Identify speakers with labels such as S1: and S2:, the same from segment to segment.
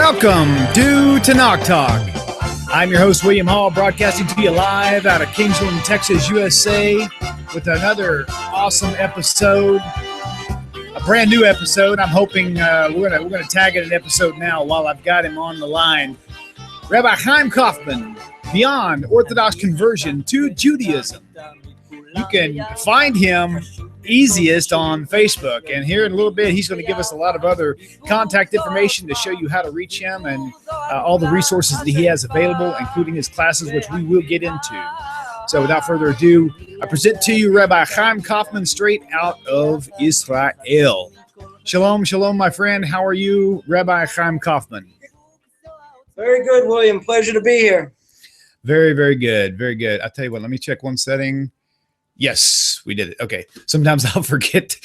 S1: Welcome to Tanakh Talk. I'm your host, William Hall, broadcasting to you live out of Kingsland, Texas, USA, with another awesome episode, a brand new episode. I'm hoping we're gonna tag it an episode now while I've got him on the line. Rabbi Chaim Coffman, Beyond Orthodox Conversion to Judaism. You can find him easiest on Facebook, and here in a little bit he's going to give us a lot of other contact information to show you how to reach him and all the resources that he has available, including his classes, which we will get into. So without further ado, I present to you Rabbi Chaim Coffman, straight out of Israel. Shalom, shalom, my friend. How are you, Rabbi Chaim Coffman?
S2: Very good, William. Pleasure to be here.
S1: Very, very good. Very good. I'll tell you what, let me check one setting. Yes, we did it. Okay. Sometimes I'll forget.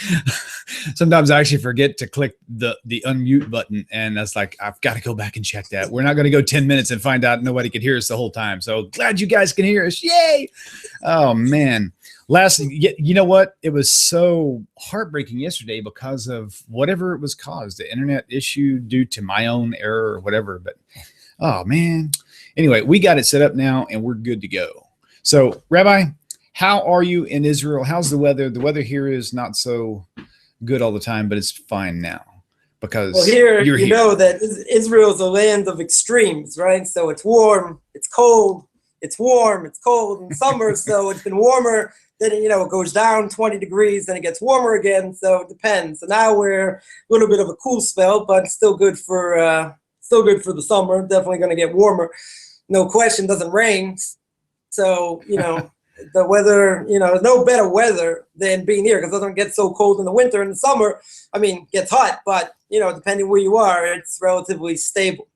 S1: Sometimes I actually forget to click the unmute button. And that's like, I've got to go back and check that. We're not going to go 10 minutes and find out nobody could hear us the whole time. So glad you guys can hear us. Yay. Oh, man. You know what? It was so heartbreaking yesterday because of whatever it was caused, the internet issue due to my own error or whatever. But, oh, man. Anyway, we got it set up now and we're good to go. So, Rabbi, how are you in Israel? How's the weather? The weather here is not so good all the time, but it's fine now because
S2: you're here. You know that Israel is a land of extremes, right? So it's warm, it's cold, it's warm, it's cold in summer. So it's been warmer. Then, it goes down 20 degrees, then it gets warmer again. So it depends. So now we're a little bit of a cool spell, but still good for the summer. Definitely going to get warmer. No question, doesn't rain. So, the weather, there's no better weather than being here because it doesn't get so cold in the winter. In the summer, it gets hot, but, depending where you are, it's relatively stable.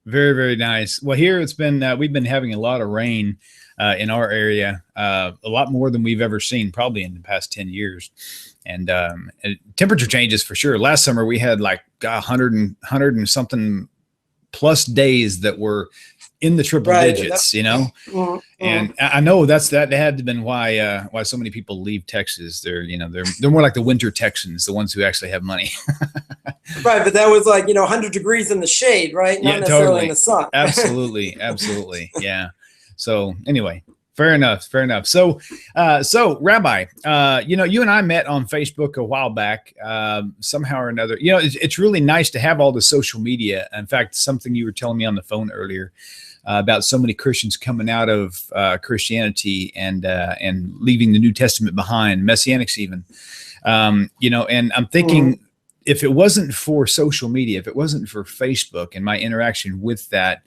S1: Very, very nice. Well, here it's been, we've been having a lot of rain in our area, a lot more than we've ever seen probably in the past 10 years. And temperature changes for sure. Last summer, we had like 100 and something plus days that were in the triple digits,
S2: Mm-hmm.
S1: And I know that had to have been why so many people leave Texas. They're more like the winter Texans, the ones who actually have money.
S2: Right, but that was like 100 degrees in the shade, right? Not necessarily
S1: totally.
S2: In the sun.
S1: Absolutely, yeah. So anyway, fair enough. So Rabbi, you and I met on Facebook a while back, somehow or another. It's really nice to have all the social media. In fact, something you were telling me on the phone earlier. About so many Christians coming out of Christianity and leaving the New Testament behind, Messianics even, and I'm thinking if it wasn't for social media, if it wasn't for Facebook and my interaction with that,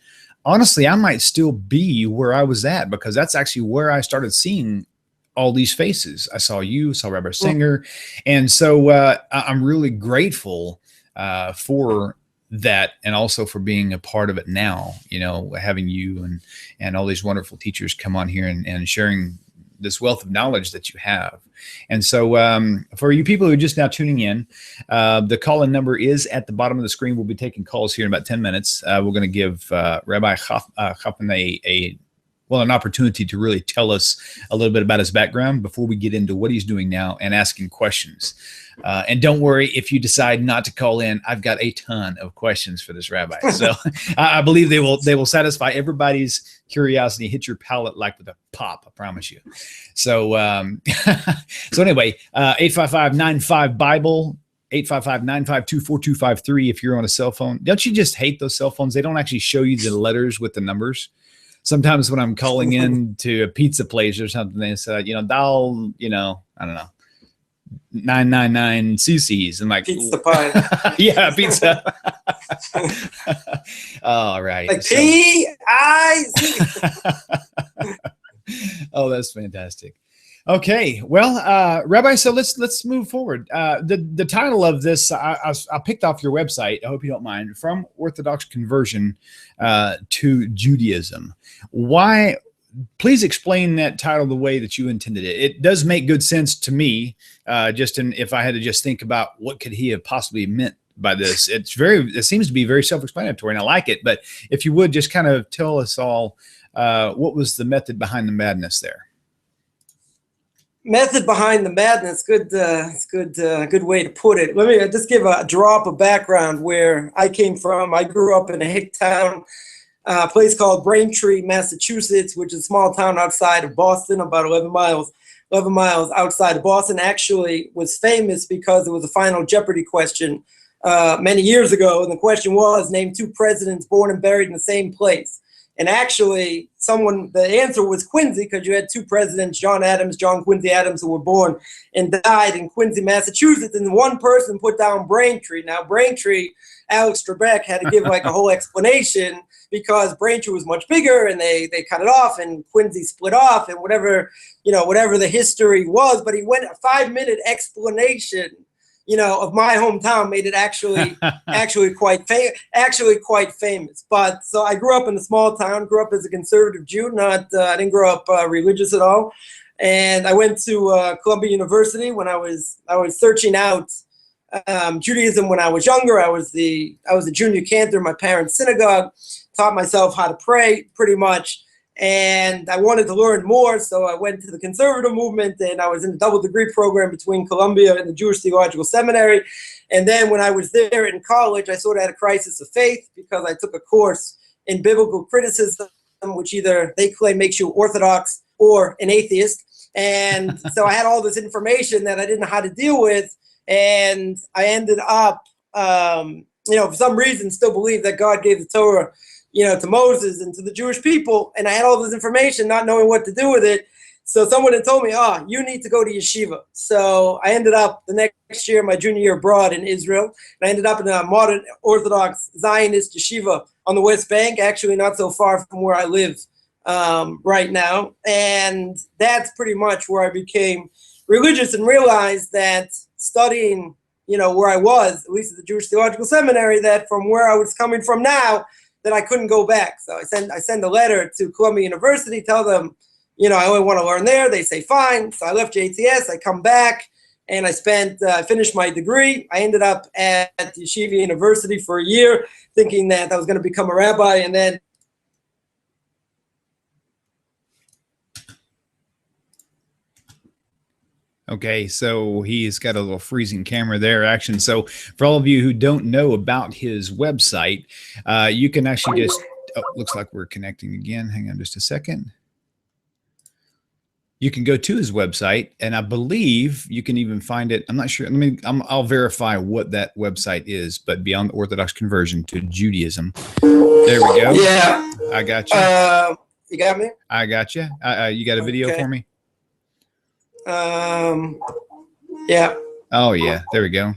S1: honestly, I might still be where I was at because that's actually where I started seeing all these faces. I saw you, saw Rabbi Singer. And so I'm really grateful for that and also for being a part of it now, having you and all these wonderful teachers come on here and sharing this wealth of knowledge that you have. And so for you people who are just now tuning in, the call-in number is at the bottom of the screen. We'll be taking calls here in about 10 minutes. We're going to give Rabbi Coffman an opportunity to really tell us a little bit about his background before we get into what he's doing now and asking questions. And don't worry if you decide not to call in. I've got a ton of questions for this rabbi, so I believe they will satisfy everybody's curiosity, hit your palate like with a pop. I promise you. So anyway, 855-95-BIBLE. 855-952-4253 if you're on a cell phone. Don't you just hate those cell phones? They don't actually show you the letters with the numbers. Sometimes when I'm calling in to a pizza place or something, they say, dial, I don't know, 999 cc's and like
S2: pizza pie.
S1: Yeah, pizza. All right.
S2: Like P-I-Z.
S1: Oh, that's fantastic. Okay, well, Rabbi, so let's move forward. The title of this, I picked off your website. I hope you don't mind. From Orthodox Conversion to Judaism. Why? Please explain that title the way that you intended it. It does make good sense to me. If I had to just think about what could he have possibly meant by this, it seems to be very self-explanatory, and I like it. But if you would just kind of tell us all what was the method behind the madness there.
S2: Method behind the madness. Good, it's good way to put it. Let me just give a drop of background where I came from. I grew up in a hick town, a place called Braintree, Massachusetts, which is a small town outside of Boston, about 11 miles outside of Boston. Actually was famous because it was a final Jeopardy question many years ago. And the question was, name 2 presidents born and buried in the same place. And actually, the answer was Quincy, because you had 2 presidents, John Quincy Adams, who were born and died in Quincy, Massachusetts. And one person put down Braintree. Now, Braintree, Alex Trebek had to give like a whole explanation, because Braintree was much bigger and they cut it off and Quincy split off and whatever the history was. But he went a 5-minute explanation, of my hometown, made it actually quite famous. But so I grew up in a small town, grew up as a conservative Jew, I didn't grow up religious at all. And I went to Columbia University when I was searching out Judaism when I was younger. I was the junior cantor in my parents' synagogue, taught myself how to pray pretty much. And I wanted to learn more, so I went to the conservative movement, and I was in a double degree program between Columbia and the Jewish Theological Seminary. And then when I was there in college, I sort of had a crisis of faith, because I took a course in biblical criticism, which either they claim makes you Orthodox or an atheist. And so I had all this information that I didn't know how to deal with, and I ended up, for some reason, still believe that God gave the Torah to Moses and to the Jewish people. And I had all this information, not knowing what to do with it. So someone had told me, you need to go to yeshiva. So I ended up the next year, my junior year abroad in Israel. And I ended up in a modern Orthodox Zionist yeshiva on the West Bank, actually not so far from where I live right now. And that's pretty much where I became religious and realized that studying, where I was, at least at the Jewish Theological Seminary, that from where I was coming from now, that I couldn't go back. So I send a letter to Columbia University, tell them, I only want to learn there. They say, fine. So I left JTS, I come back, and I finished my degree. I ended up at Yeshiva University for a year, thinking that I was going to become a rabbi, and then
S1: Okay, so he's got a little freezing camera there action. So for all of you who don't know about his website, you can actually just, looks like we're connecting again. Hang on just a second. You can go to his website, and I believe you can even find it. I'm not sure. I'll verify what that website is, but Beyond the Orthodox Conversion to Judaism. There we go.
S2: Yeah.
S1: I got you.
S2: You got me?
S1: I got you. You got a video for me?
S2: Yeah.
S1: Oh yeah, there we go.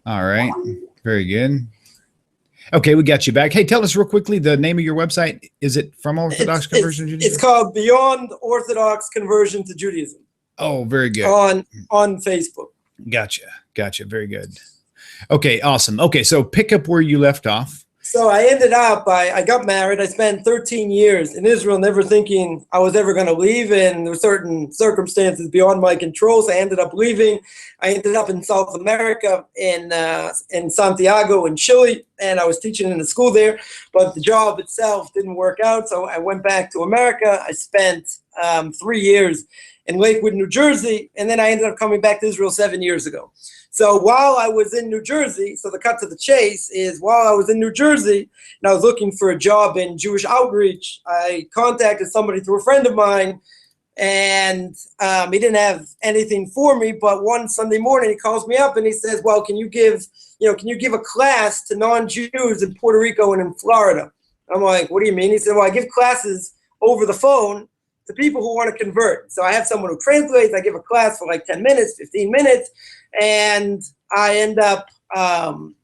S1: All right, very good. Okay, we got you back. Hey, tell us real quickly the name of your website. Is it From Orthodox Conversion to Judaism?
S2: It's called Beyond Orthodox Conversion to Judaism.
S1: Oh, very good.
S2: On Facebook.
S1: Gotcha. Very good. Okay, awesome. Okay, so pick up where you left off.
S2: So I ended up, I got married. I spent 13 years in Israel, never thinking I was ever going to leave. And there were certain circumstances beyond my control. So I ended up leaving. I ended up in South America, in Santiago in Chile. And I was teaching in a school there. But the job itself didn't work out. So I went back to America. I spent 3 years in Lakewood, New Jersey. And then I ended up coming back to Israel 7 years ago. So while I was in New Jersey, so the cut to the chase is while I was in New Jersey and I was looking for a job in Jewish outreach, I contacted somebody through a friend of mine, and he didn't have anything for me. But one Sunday morning he calls me up and he says, well, can you give a class to non-Jews in Puerto Rico and in Florida? I'm like, what do you mean? He said, well, I give classes over the phone to people who want to convert. So I have someone who translates. I give a class for like 10 minutes, 15 minutes. And I end up, and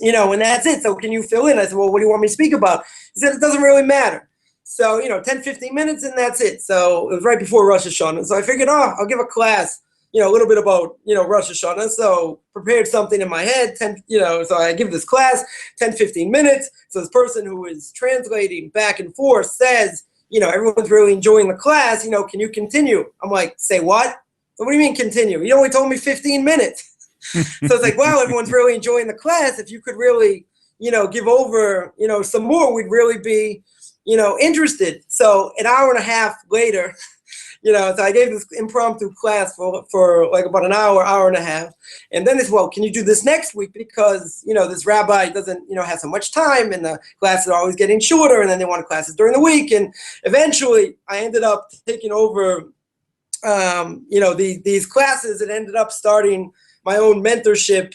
S2: that's it. So can you fill in? I said, well, what do you want me to speak about? He said, it doesn't really matter. So, 10, 15 minutes and that's it. So it was right before Rosh Hashanah. So I figured, I'll give a class, a little bit about, Rosh Hashanah. So prepared something in my head, so I give this class 10, 15 minutes. So this person who is translating back and forth says, everyone's really enjoying the class, can you continue? I'm like, say what? What do you mean continue? You only told me 15 minutes. So it's like, wow, everyone's really enjoying the class. If you could really, give over, some more, we'd really be, interested. So an hour and a half later, So I gave this impromptu class for like about an hour, hour and a half. And then they said, well, can you do this next week? Because, this rabbi doesn't, have so much time, and the classes are always getting shorter, and then they want classes during the week. And eventually I ended up taking over, these classes, and ended up starting my own mentorship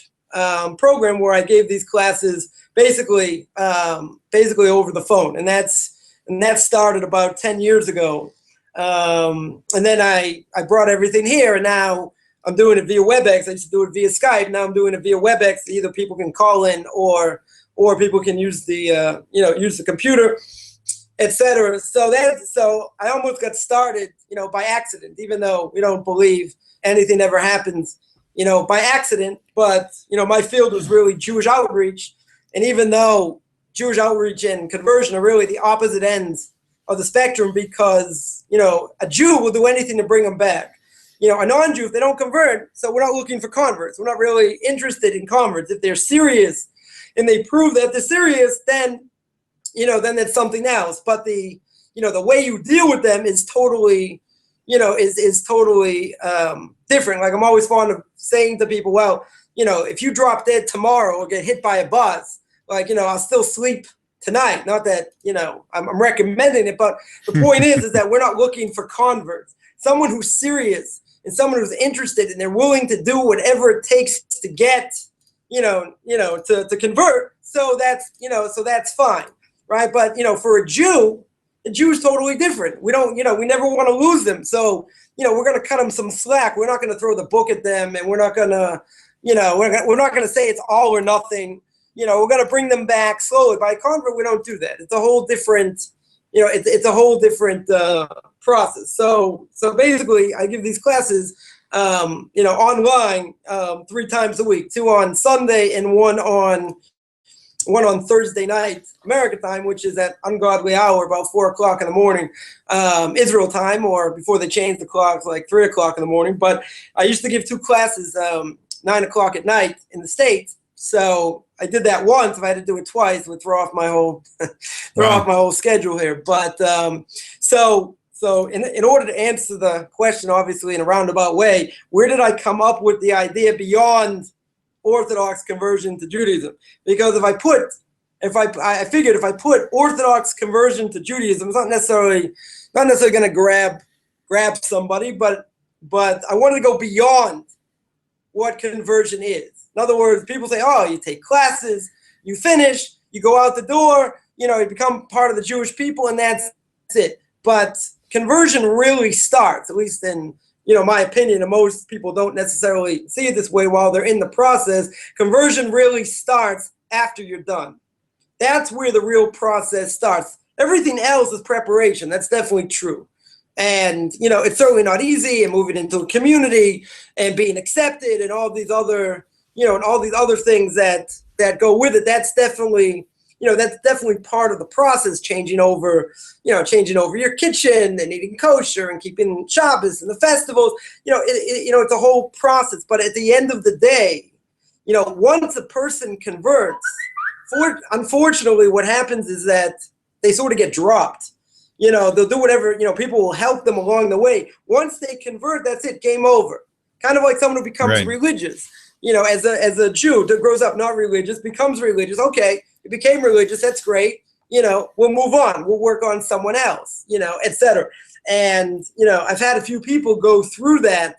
S2: program where I gave these classes basically over the phone. And that started about 10 years ago. And then I brought everything here, and now I'm doing it via WebEx. I used to do it via Skype. Now I'm doing it via WebEx. Either people can call in or people can use the use the computer, etc. So I almost got started, by accident, even though we don't believe anything ever happens, by accident. But my field was really Jewish outreach, and even though Jewish outreach and conversion are really the opposite ends of the spectrum, because a Jew will do anything to bring them back. A non-Jew, if they don't convert, so we're not looking for converts. We're not really interested in converts. If they're serious and they prove that they're serious, then then that's something else. But the way you deal with them is totally is totally different. Like I'm always fond of saying to people, well, if you drop dead tomorrow or get hit by a bus, like I'll still sleep tonight. Not that I'm recommending it, but the point is that we're not looking for converts. Someone who's serious and someone who's interested, and they're willing to do whatever it takes to get to convert. So that's fine, right? But for a Jew is totally different. We don't we never want to lose them. So we're going to cut them some slack. We're not going to throw the book at them, and we're not going to we're not going to say it's all or nothing. We're going to bring them back slowly. By convert, we don't do that. It's a whole different, it's a whole different process. So basically, I give these classes, online 3 times a week, 2 on Sunday and one on Thursday night, American time, which is at ungodly hour, about 4 o'clock in the morning, Israel time, or before they changed the clocks, like 3 o'clock in the morning. But I used to give 2 classes, 9 o'clock at night in the States. So I did that once. If I had to do it twice, it would throw off my whole schedule here. But so in order to answer the question, obviously in a roundabout way, where did I come up with the idea beyond Orthodox conversion to Judaism? Because I figured if I put Orthodox conversion to Judaism, it's not necessarily going to grab somebody, but I wanted to go beyond what conversion is. In other words, people say, oh, you take classes, you finish, you go out the door, you become part of the Jewish people, and that's it. But conversion really starts, at least in my opinion, and most people don't necessarily see it this way while they're in the process. Conversion really starts after you're done. That's where the real process starts. Everything else is preparation. That's definitely true. And, it's certainly not easy, and moving into a community and being accepted and all these other, and all these other things that go with it. That's definitely part of the process, changing over your kitchen and eating kosher and keeping Shabbos and the festivals. It's a whole process. But at the end of the day, once a person converts, unfortunately, what happens is that they sort of get dropped. They'll do whatever, people will help them along the way. Once they convert, that's it, game over. Kind of like someone who becomes religious. As a Jew that grows up not religious, becomes religious. Okay, you became religious, that's great. We'll move on. We'll work on someone else, etc. And, I've had a few people go through that,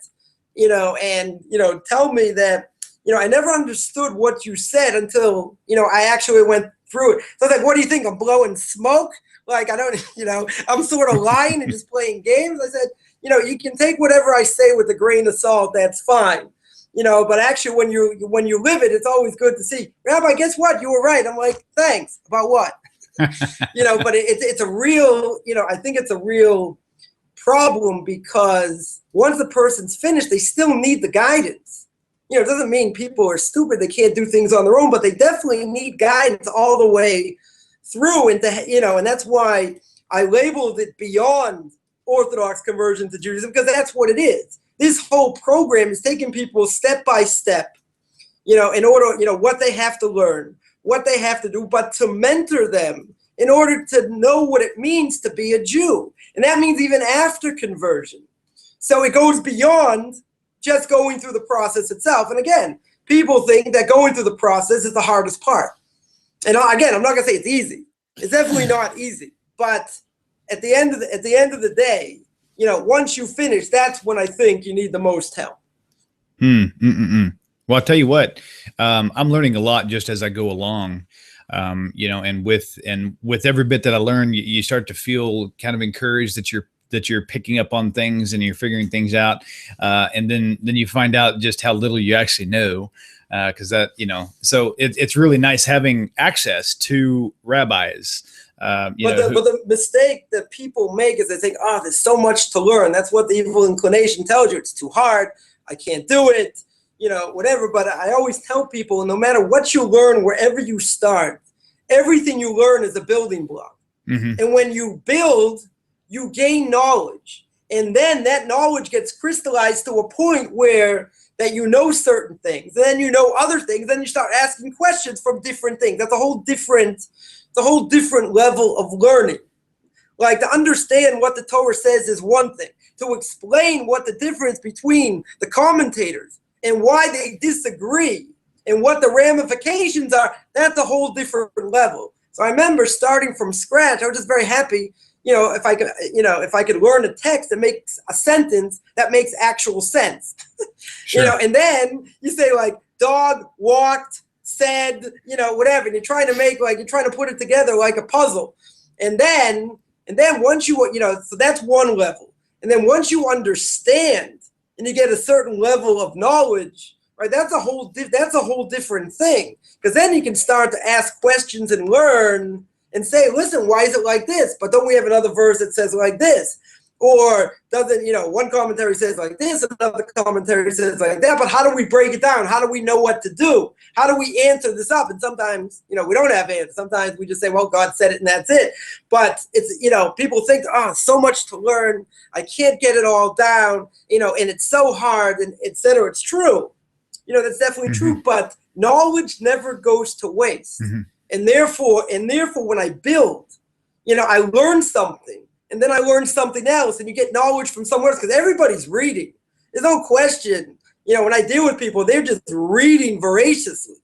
S2: and, tell me that, I never understood what you said until, I actually went through it. So I was like, what do you think? I'm blowing smoke? Like, I don't, I'm sort of lying and just playing games. I said, you can take whatever I say with a grain of salt. That's fine. But actually when you live it, it's always good to see, Rabbi, guess what? You were right. I'm like, thanks. About what? But it's a real, I think it's a real problem, because once the person's finished, they still need the guidance. It doesn't mean people are stupid. They can't do things on their own, but they definitely need guidance all the way through into, and that's why I labeled it beyond Orthodox conversion to Judaism, because that's what it is. This whole program is taking people step by step, in order, what they have to learn, what they have to do, but to mentor them in order to know what it means to be a Jew. And that means even after conversion, So it goes beyond just going through the process itself. And again, people think that going through the process is the hardest part. And again, I'm not going to say it's easy. It's definitely not easy. But at the end of the day, once you finish, that's when I think you need the most help.
S1: Well, I'll tell you what, I'm learning a lot just as I go along. And with every bit that I learn, you start to feel kind of encouraged that you're picking up on things and you're figuring things out. And then you find out just how little you actually know. Cause so it's really nice having access to rabbis. But
S2: the mistake that people make is they think, there's so much to learn. That's what the evil inclination tells you. It's too hard. I can't do it, whatever. But I always tell people, no matter what you learn, wherever you start, everything you learn is a building block. Mm-hmm. And when you build, you gain knowledge. And then that knowledge gets crystallized to a point where that you know certain things. And then you know other things. Then you start asking questions from different things. That's a whole different level of learning. Like, to understand what the Torah says is one thing. To explain what the difference between the commentators and why they disagree and what the ramifications are, that's a whole different level. So I remember starting from scratch. I was just very happy, if I could learn a text that makes a sentence that makes actual sense. Sure. And then you say, like, dog walked, said, whatever, and you're trying to put it together like a puzzle. And then once you, so that's one level. And then once you understand and you get a certain level of knowledge, right, that's a whole different thing. Because then you can start to ask questions and learn and say, listen, why is it like this? But don't we have another verse that says like this? Or doesn't, one commentary says like this, another commentary says like that, but how do we break it down? How do we know what to do? How do we answer this up? And sometimes, we don't have answers. Sometimes we just say, well, God said it and that's it. But it's, people think, so much to learn. I can't get it all down, and it's so hard, and et cetera. It's true. That's definitely mm-hmm. true, but knowledge never goes to waste. Mm-hmm. And therefore, when I build, I learn something. And then I learned something else, and you get knowledge from somewhere else, because everybody's reading. There's no question. When I deal with people, they're just reading voraciously,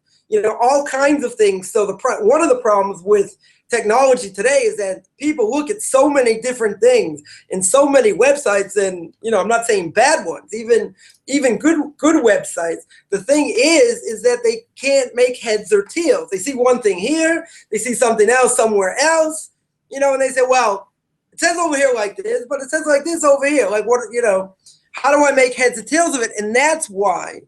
S2: all kinds of things. So one of the problems with technology today is that people look at so many different things and so many websites, and, I'm not saying bad ones, even good websites. The thing is that they can't make heads or tails. They see one thing here, they see something else somewhere else, and they say, well, it says over here like this, but it says like this over here. Like, what, how do I make heads and tails of it? And that's why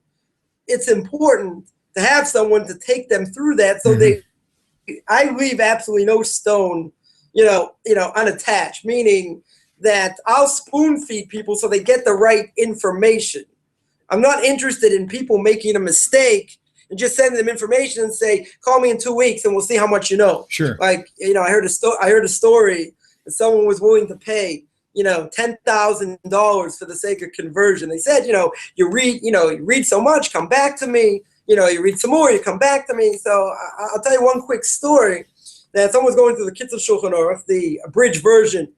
S2: it's important to have someone to take them through that. So mm-hmm. I leave absolutely no stone, unattached, meaning that I'll spoon feed people so they get the right information. I'm not interested in people making a mistake and just sending them information and say, call me in 2 weeks and we'll see how much you know.
S1: Sure.
S2: Like, I heard a story. Someone was willing to pay, $10,000 for the sake of conversion. They said, you read so much, come back to me. You read some more, you come back to me. So I'll tell you one quick story. That someone's going through the Kitzur Shulchan Aruch, the abridged version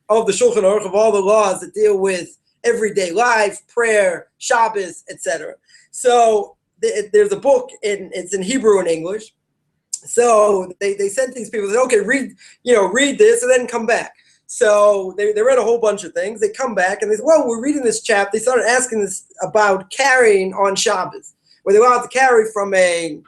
S2: of the Shulchan Aruch of all the laws that deal with everyday life, prayer, Shabbos, etc. So there's a book, it's in Hebrew and English. So they sent these people, said, okay, read this and then come back. So they read a whole bunch of things. They come back and they said, well, we're reading this chapter. They started asking this about carrying on Shabbos, where they were allowed to carry from a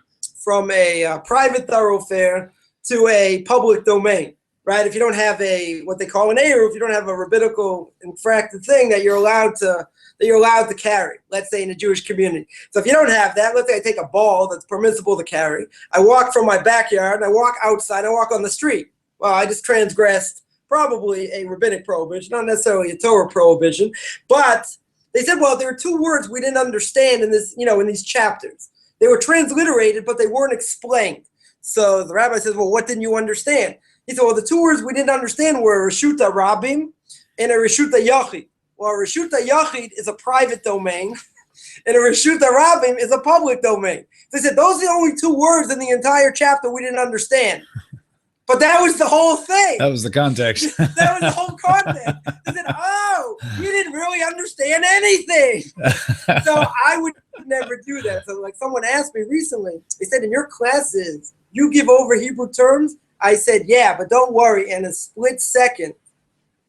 S2: private thoroughfare to a public domain, right? If you don't have what they call an Eruv, if you don't have a rabbinical infracted thing that you're allowed to carry, let's say in a Jewish community. So if you don't have that, let's say I take a ball that's permissible to carry, I walk from my backyard and I walk outside, I walk on the street. Well, I just transgressed probably a rabbinic prohibition, not necessarily a Torah prohibition, but they said, well, there are two words we didn't understand in this, in these chapters. They were transliterated, but they weren't explained. So the rabbi says, well, what didn't you understand? He said, well, the two words we didn't understand were Reshuta Rabim and a Reshuta Yachid. Well, a Reshuta Yachid is a private domain, and a Reshuta Rabim is a public domain. They said, those are the only two words in the entire chapter we didn't understand. But that was the whole thing.
S1: That was the context.
S2: That was the whole context. I said, oh, you didn't really understand anything. So I would never do that. So like someone asked me recently, they said, in your classes, you give over Hebrew terms? I said, yeah, but don't worry. In a split second,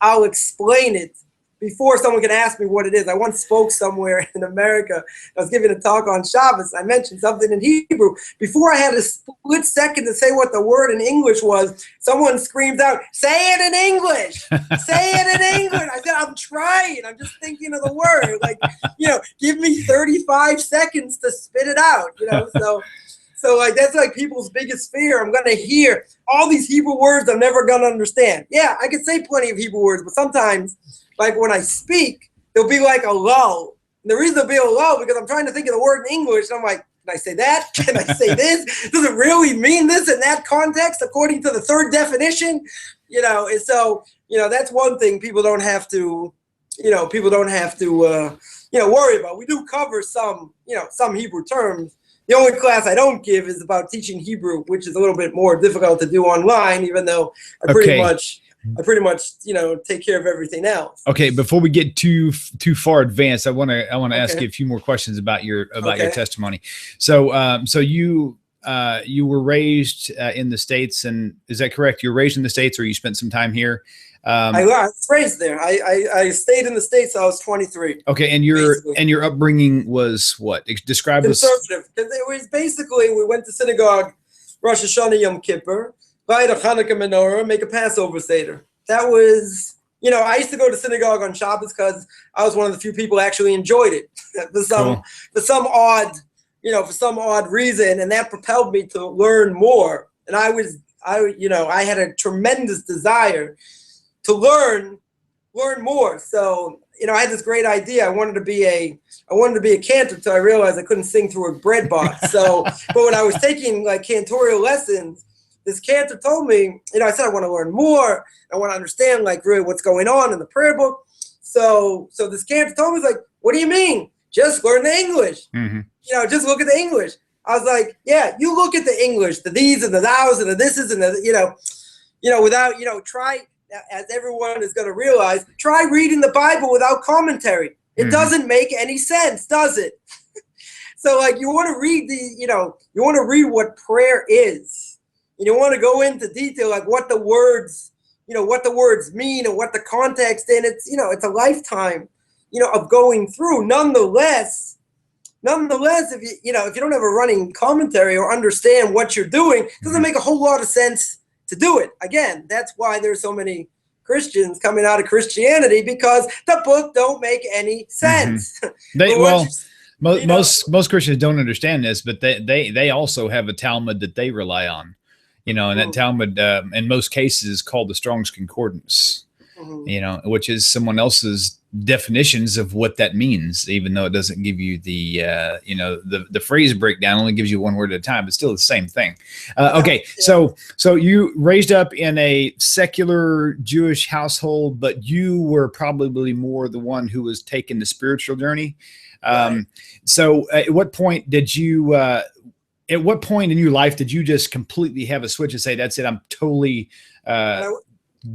S2: I'll explain it before someone can ask me what it is. I once spoke somewhere in America. I was giving a talk on Shabbos. I mentioned something in Hebrew. Before I had a split second to say what the word in English was, someone screamed out, say it in English. Say it in English. I said, I'm trying. I'm just thinking of the word. Like, give me 35 seconds to spit it out, So like that's like people's biggest fear. I'm gonna hear all these Hebrew words I'm never gonna understand. Yeah, I can say plenty of Hebrew words, but sometimes, like when I speak, there'll be like a lull. And the reason there'll be a lull because I'm trying to think of the word in English, and I'm like, can I say that? Can I say this? Does it really mean this in that context according to the third definition? And so that's one thing people don't have to, worry about. We do cover some Hebrew terms. The only class I don't give is about teaching Hebrew, which is a little bit more difficult to do online, even though I pretty much take care of everything else.
S1: Okay, before we get too far advanced, I want to ask you a few more questions about your testimony. So you were raised in the States, and is that correct? You were raised in the States, or you spent some time here?
S2: I was raised there. I stayed in the States till I was 23.
S1: Okay, and your upbringing was what? Describe
S2: conservative. Because it was basically we went to synagogue, Rosh Hashanah, Yom Kippur, light a Hanukkah menorah, make a Passover Seder. That was, I used to go to synagogue on Shabbos because I was one of the few people who actually enjoyed it for some odd reason, and that propelled me to learn more. And I had a tremendous desire to learn more. So, I had this great idea. I wanted to be a cantor until I realized I couldn't sing through a bread box. So, but when I was taking like cantorial lessons, this cantor told me, I said I want to learn more. I want to understand like really what's going on in the prayer book. So this cantor told me, like, what do you mean? Just learn the English. Mm-hmm. Just look at the English. I was like, yeah, you look at the English, the these and the thous and the thises and the, without, try, as everyone is going to realize, try reading the Bible without commentary. It doesn't make any sense, does it? So like you want to read you want to read what prayer is. You want to go into detail, like what the words mean and what the context in it's, it's a lifetime, of going through. Nonetheless, if you don't have a running commentary or understand what you're doing, it doesn't make a whole lot of sense to do it. Again, that's why there's so many Christians coming out of Christianity, because the book don't make any sense.
S1: Most Christians don't understand this, but they also have a Talmud that they rely on. And that Talmud, in most cases, is called the Strong's Concordance, which is someone else's definitions of what that means, even though it doesn't give you the phrase breakdown, only gives you one word at a time, but still the same thing. Okay, so you raised up in a secular Jewish household, but you were probably more the one who was taking the spiritual journey. Right. So at what point did you... At what point in your life did you just completely have a switch and say, that's it, I'm totally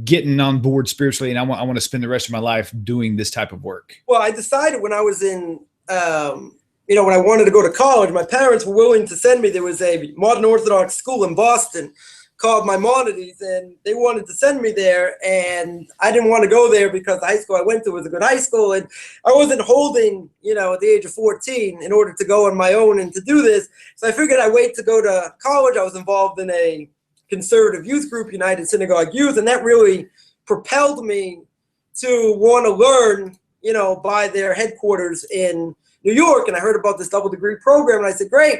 S1: getting on board spiritually, and I want to spend the rest of my life doing this type of work? Well,
S2: I decided when I was in, when I wanted to go to college, my parents were willing to send me. There was a modern Orthodox school in Boston called Maimonides, and they wanted to send me there, and I didn't want to go there because the high school I went to was a good high school, and I wasn't holding, at the age of 14 in order to go on my own and to do this. So I figured I'd wait to go to college. I was involved in a conservative youth group, United Synagogue Youth, and that really propelled me to want to learn, by their headquarters in New York. And I heard about this double degree program, and I said, great,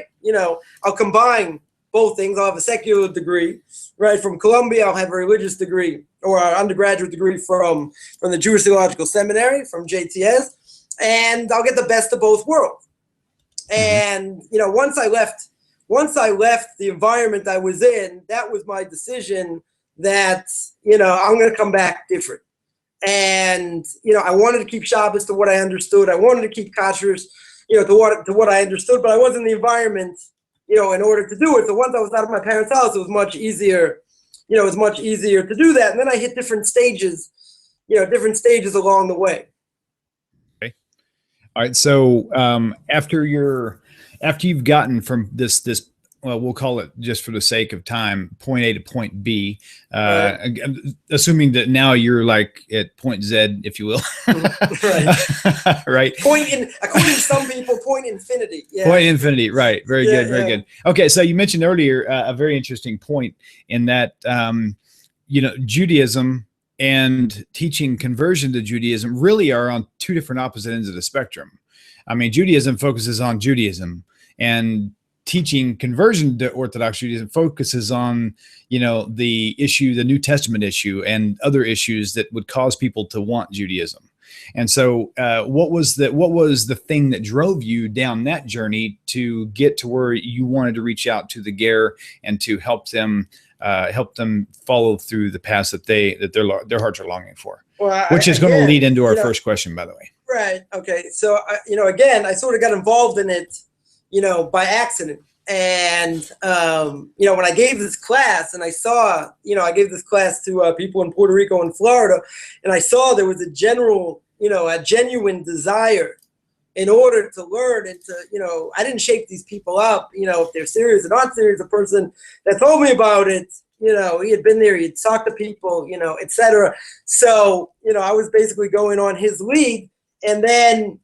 S2: I'll combine both things. I'll have a secular degree, right, from Columbia. I'll have a religious degree or an undergraduate degree from the Jewish Theological Seminary, from JTS, and I'll get the best of both worlds. And, once I left the environment I was in, that was my decision that, I'm going to come back different. And, I wanted to keep Shabbos to what I understood. I wanted to keep kashrus, to what I understood, but I wasn't in the environment, in order to do it. So once I was out of my parents' house, it was much easier, you know, it was much easier to do that. And then I hit different stages, you know, different stages along the way.
S1: Okay. All right. So after you've gotten from this, well, we'll call it, just for the sake of time, point A to point B,
S2: Right.
S1: assuming that now you're like at point Z, if you will.
S2: Right.
S1: Right.
S2: According to some people, point infinity. Yeah.
S1: Point infinity. Right. Very
S2: Yeah,
S1: good. Very
S2: yeah.
S1: good. Okay. So you mentioned earlier a very interesting point in that, you know, Judaism and teaching conversion to Judaism really are on two different opposite ends of the spectrum. I mean, Judaism focuses on Judaism, and teaching conversion to Orthodox Judaism focuses on, you know, the New Testament issue, and other issues that would cause people to want Judaism. And so, what was the thing that drove you down that journey to get to where you wanted to reach out to the Ger and to help them follow through the path that their hearts are longing for?
S2: Well,
S1: Which is going to lead into our
S2: you know,
S1: first question, by the way.
S2: Right. Okay. So, you know, again, I sort of got involved in it, you know, by accident. And, you know, when I gave this class, and I saw, you know, I gave this class to people in Puerto Rico and Florida, and I saw there was a genuine desire in order to learn and to, you know, I didn't shape these people up, you know, if they're serious or not serious. The person that told me about it, you know, he had been there, he'd talked to people, you know, etc. So, you know, I was basically going on his lead. And then,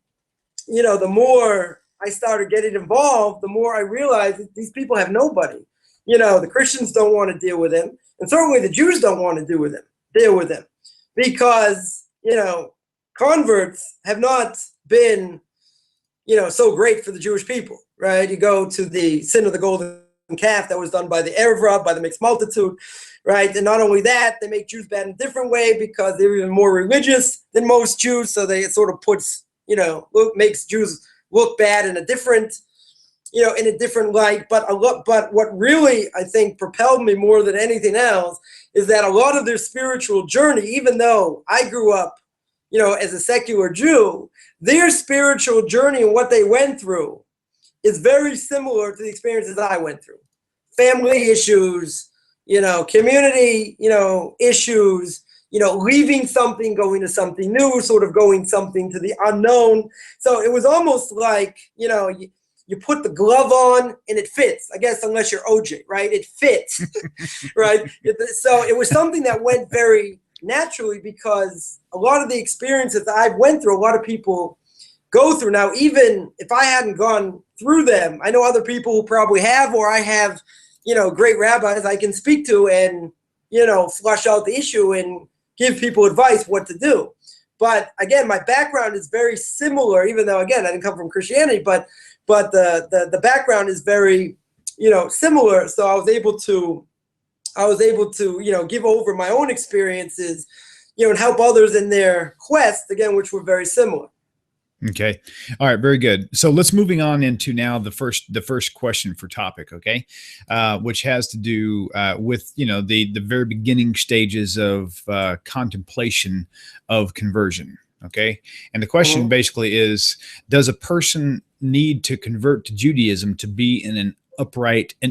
S2: you know, the more I started getting involved, the more I realized that these people have nobody. You know, the Christians don't want to deal with him, and certainly the Jews don't want to deal with him, because, you know, converts have not been, you know, so great for the Jewish people, right? You go to the sin of the golden calf that was done by the Erev Rav, by the mixed multitude, right? And not only that, they make Jews bad in a different way because they're even more religious than most Jews, so it sort of puts, you know, makes Jews look bad in a different, you know, in a different light. But what really, I think, propelled me more than anything else is that a lot of their spiritual journey, even though I grew up, you know, as a secular Jew, their spiritual journey and what they went through is very similar to the experiences I went through. Family issues, you know, community, you know, issues, you know, leaving something, going to something new, sort of going something to the unknown. So it was almost like, you know, you put the glove on and it fits, I guess, unless you're OJ, right? It fits, right? So it was something that went very naturally, because a lot of the experiences that I've went through, a lot of people go through. Now, even if I hadn't gone through them, I know other people who probably have, or I have, you know, great rabbis I can speak to and, you know, flush out the issue and give people advice what to do. But again, my background is very similar, even though, again, I didn't come from Christianity, but the background is very, you know, similar. So I was able to, you know, give over my own experiences, you know, and help others in their quest, again, which were very similar.
S1: Okay. All right. Very good. So let's moving on into now the first question for topic. Okay. Which has to do with, you know, the very beginning stages of contemplation of conversion. Okay. And the question basically is, does a person need to convert to Judaism to be in an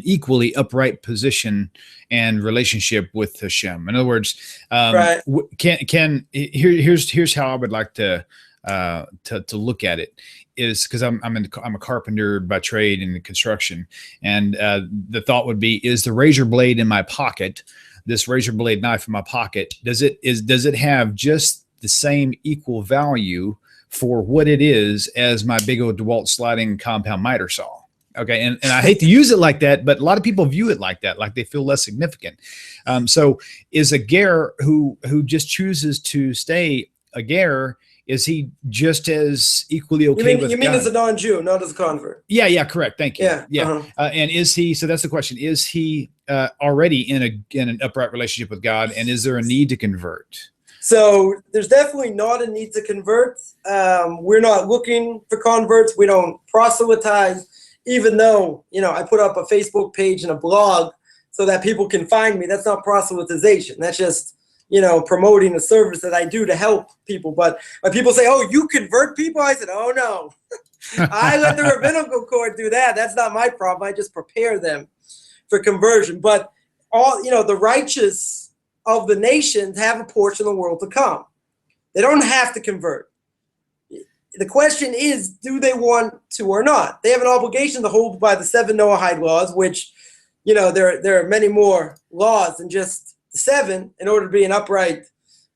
S1: equally upright position and relationship with HaShem? In other words,
S2: Right.
S1: here's how I would like to look at it, is because I'm a carpenter by trade in the construction, and the thought would be, is the razor blade in my pocket, this razor blade knife in my pocket, does it have just the same equal value for what it is as my big old DeWalt sliding compound miter saw? Okay. And I hate to use it like that, but a lot of people view it like that, like they feel less significant. So is a ger who just chooses to stay a ger, is he just as equally okay with God? You mean
S2: as a non-Jew, not as a convert?
S1: Yeah, correct. Thank you.
S2: Yeah. Uh-huh.
S1: And is he, so that's the question, is he already in an upright relationship with God, and is there a need to convert?
S2: So there's definitely not a need to convert. We're not looking for converts. We don't proselytize, even though, you know, I put up a Facebook page and a blog so that people can find me. That's not proselytization. That's just, you know, promoting a service that I do to help people. But when people say, oh, you convert people, I said, oh, no. I let the rabbinical court do that. That's not my problem. I just prepare them for conversion. But all, the righteous of the nations have a portion of the world to come. They don't have to convert. The question is, do they want to or not? They have an obligation to hold by the 7 Noahide laws, which, there are many more laws than just the 7 in order to be an upright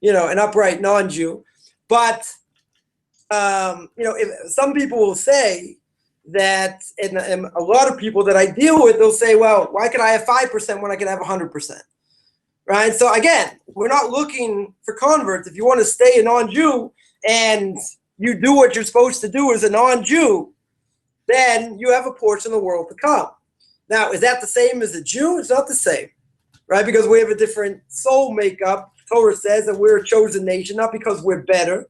S2: non-Jew. But, if some people will say that, and a lot of people that I deal with, they'll say, well, why could I have 5% when I can have 100%? Right? So again, we're not looking for converts. If you want to stay a non-Jew and you do what you're supposed to do as a non-Jew, then you have a portion of the world to come. Now, is that the same as a Jew? It's not the same, right? Because we have a different soul makeup. Torah says that we're a chosen nation, not because we're better.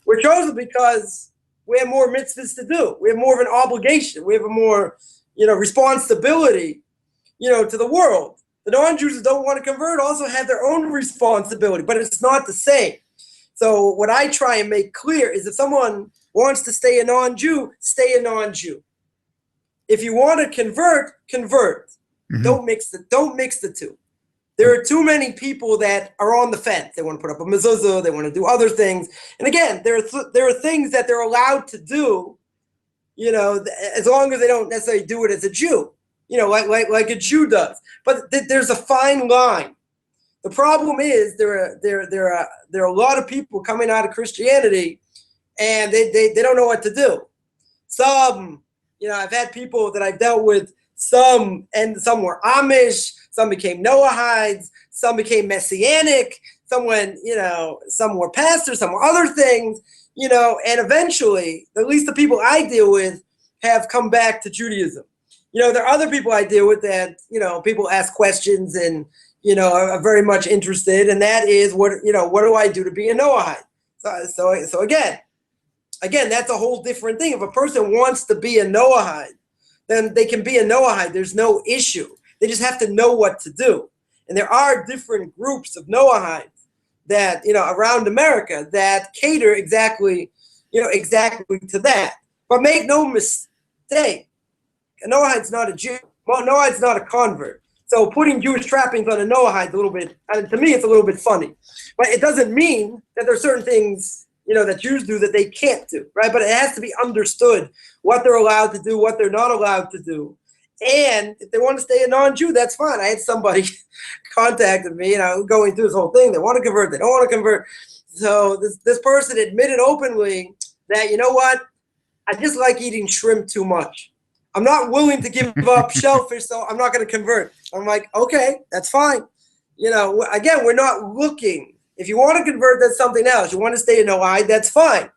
S2: We're chosen because we have more mitzvahs to do. We have more of an obligation. We have a more, responsibility, to the world. The non-Jews who don't want to convert also have their own responsibility, but it's not the same. So what I try and make clear is if someone wants to stay a non-Jew, stay a non-Jew. If you want to convert, convert. Mm-hmm. Don't mix the two. There are too many people that are on the fence. They want to put up a mezuzah. They want to do other things. And again, there are things that they're allowed to do, as long as they don't necessarily do it as a Jew, like a Jew does. But there's a fine line. The problem is there are a lot of people coming out of Christianity, and they don't know what to do. Some, I've had people that I've dealt with. Some were Amish. Some became Noahides. Some became Messianic. Some were pastors. Some were other things. And eventually, at least the people I deal with, have come back to Judaism. There are other people I deal with that people ask questions and are very much interested, and that is what do I do to be a Noahide? So again, that's a whole different thing. If a person wants to be a Noahide, then they can be a Noahide. There's no issue. They just have to know what to do. And there are different groups of Noahides that around America that cater exactly to that. But make no mistake, a Noahide's not a Jew. Noahide's not a convert. So putting Jewish trappings on a Noahide is a little bit, to me, it's a little bit funny. But it doesn't mean that there are certain things, that Jews do that they can't do, right? But it has to be understood what they're allowed to do, what they're not allowed to do. And if they want to stay a non-Jew, that's fine. I had somebody contacted me, going through this whole thing. They want to convert, they don't want to convert. So this person admitted openly that, I just like eating shrimp too much. I'm not willing to give up shellfish, so I'm not going to convert. I'm like, okay, that's fine. Again, we're not looking. If you want to convert, that's something else. You want to stay a Noahide, that's fine.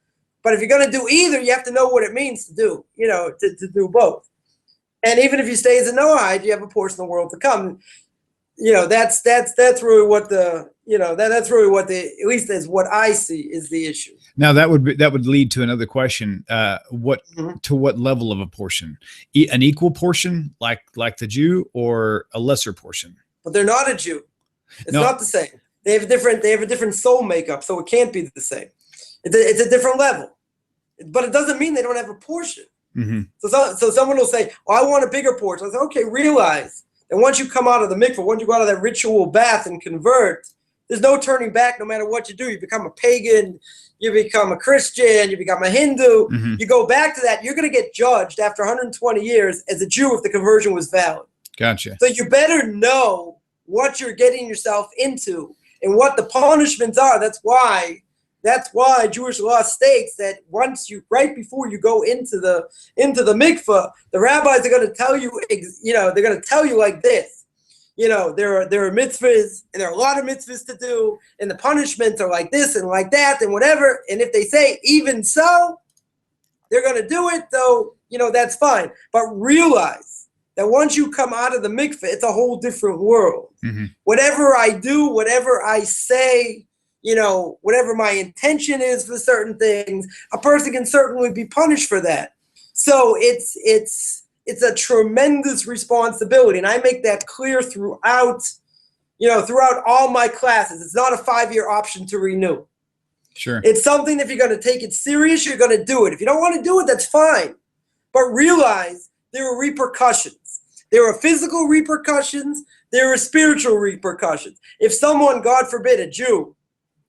S2: But if you're going to do either, you have to know what it means to do, to do both. And even if you stay as a Noahide, you have a portion of the world to come. That's really what that's really what at least as what I see is the issue.
S1: Now that would lead to another question. To what level of a portion? An equal portion, like the Jew, or a lesser portion?
S2: But they're not a Jew. It's not the same. They have a different soul makeup, so it can't be the same. It's a different level, but it doesn't mean they don't have a portion. Mm-hmm. So someone will say, "Oh, I want a bigger portion." I say, "Okay, realize that once you come out of the mikvah, once you go out of that ritual bath and convert, there's no turning back. No matter what you do, you become a pagan, you become a Christian, you become a Hindu. Mm-hmm. You go back to that, you're going to get judged after 120 years as a Jew if the conversion was valid.
S1: Gotcha.
S2: So you better know what you're getting yourself into and what the punishments are. That's why Jewish law states that right before you go into the mikvah, the rabbis are going to tell you, they're going to tell you like this. There are mitzvahs, and there are a lot of mitzvahs to do, and the punishments are like this and like that and whatever. And if they say even so, they're going to do it. So that's fine. But realize that once you come out of the mikveh, it's a whole different world. Mm-hmm. Whatever I do, whatever I say, whatever my intention is for certain things, a person can certainly be punished for that. So it's a tremendous responsibility. And I make that clear throughout all my classes. It's not a 5-year option to renew.
S1: Sure.
S2: It's something, if you're going to take it serious, you're going to do it. If you don't want to do it, that's fine. But realize there are repercussions. There are physical repercussions. There are spiritual repercussions. If someone, God forbid, a Jew,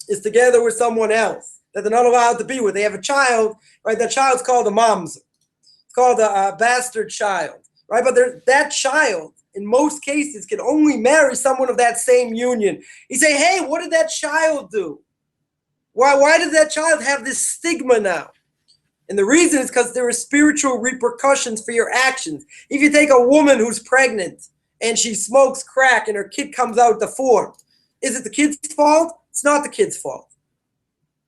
S2: is together with someone else that they're not allowed to be with, they have a child, right? That child's called a mamzer. It's called a bastard child, right? But that child, in most cases, can only marry someone of that same union. You say, hey, what did that child do? Why did that child have this stigma now? And the reason is because there are spiritual repercussions for your actions. If you take a woman who's pregnant and she smokes crack and her kid comes out deformed, is it the kid's fault? It's not the kid's fault.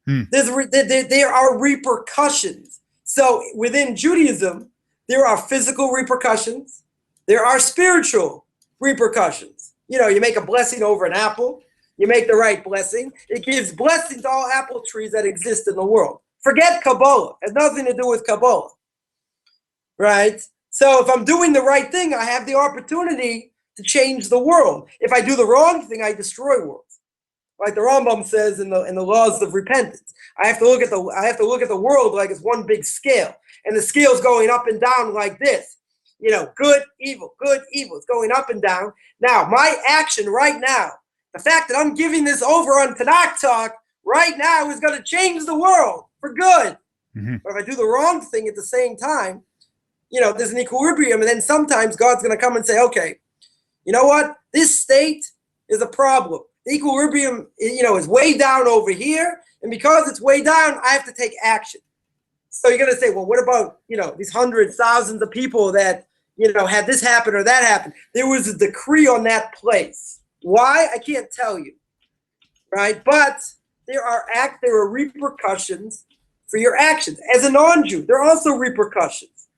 S2: There are repercussions. So within Judaism, there are physical repercussions. There are spiritual repercussions. You know, you make a blessing over an apple. You make the right blessing. It gives blessing to all apple trees that exist in the world. Forget Kabbalah. It has nothing to do with Kabbalah. Right? So if I'm doing the right thing, I have the opportunity to change the world. If I do the wrong thing, I destroy worlds. Like the Rambam says in the laws of repentance. I have to look at the world like it's one big scale. And the scale's going up and down like this. You know, good, evil, good, evil. It's going up and down. Now, my action right now, the fact that I'm giving this over on Tanakh Talk right now is going to change the world for good. Mm-hmm. But if I do the wrong thing at the same time, you know, there's an equilibrium. And then sometimes God's going to come and say, okay, you know what? This state is a problem. The equilibrium, you know, is way down over here. And because it's way down, I have to take action. So you're going to say, well, what about, you know, these hundreds, thousands of people that, you know, had this happen or that happen? There was a decree on that place. Why? I can't tell you, right? But there are repercussions for your actions. As a non-Jew, there are also repercussions,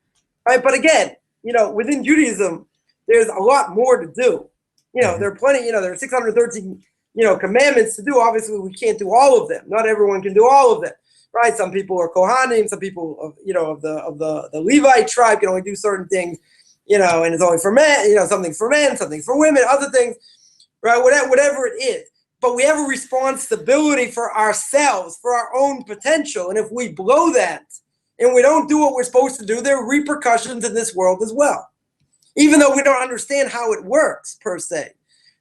S2: right? But again, you know, within Judaism, there's a lot more to do. You know, there are plenty, you know, there are 613, you know, commandments to do. Obviously, we can't do all of them. Not everyone can do all of them, right? Some people are Kohanim, some people, you know, of the Levite tribe can only do certain things, you know, and it's only for men, you know, something for men, something for women, other things, right? Whatever it is. But we have a responsibility for ourselves, for our own potential. And if we blow that and we don't do what we're supposed to do, there are repercussions in this world as well. Even though we don't understand how it works per se.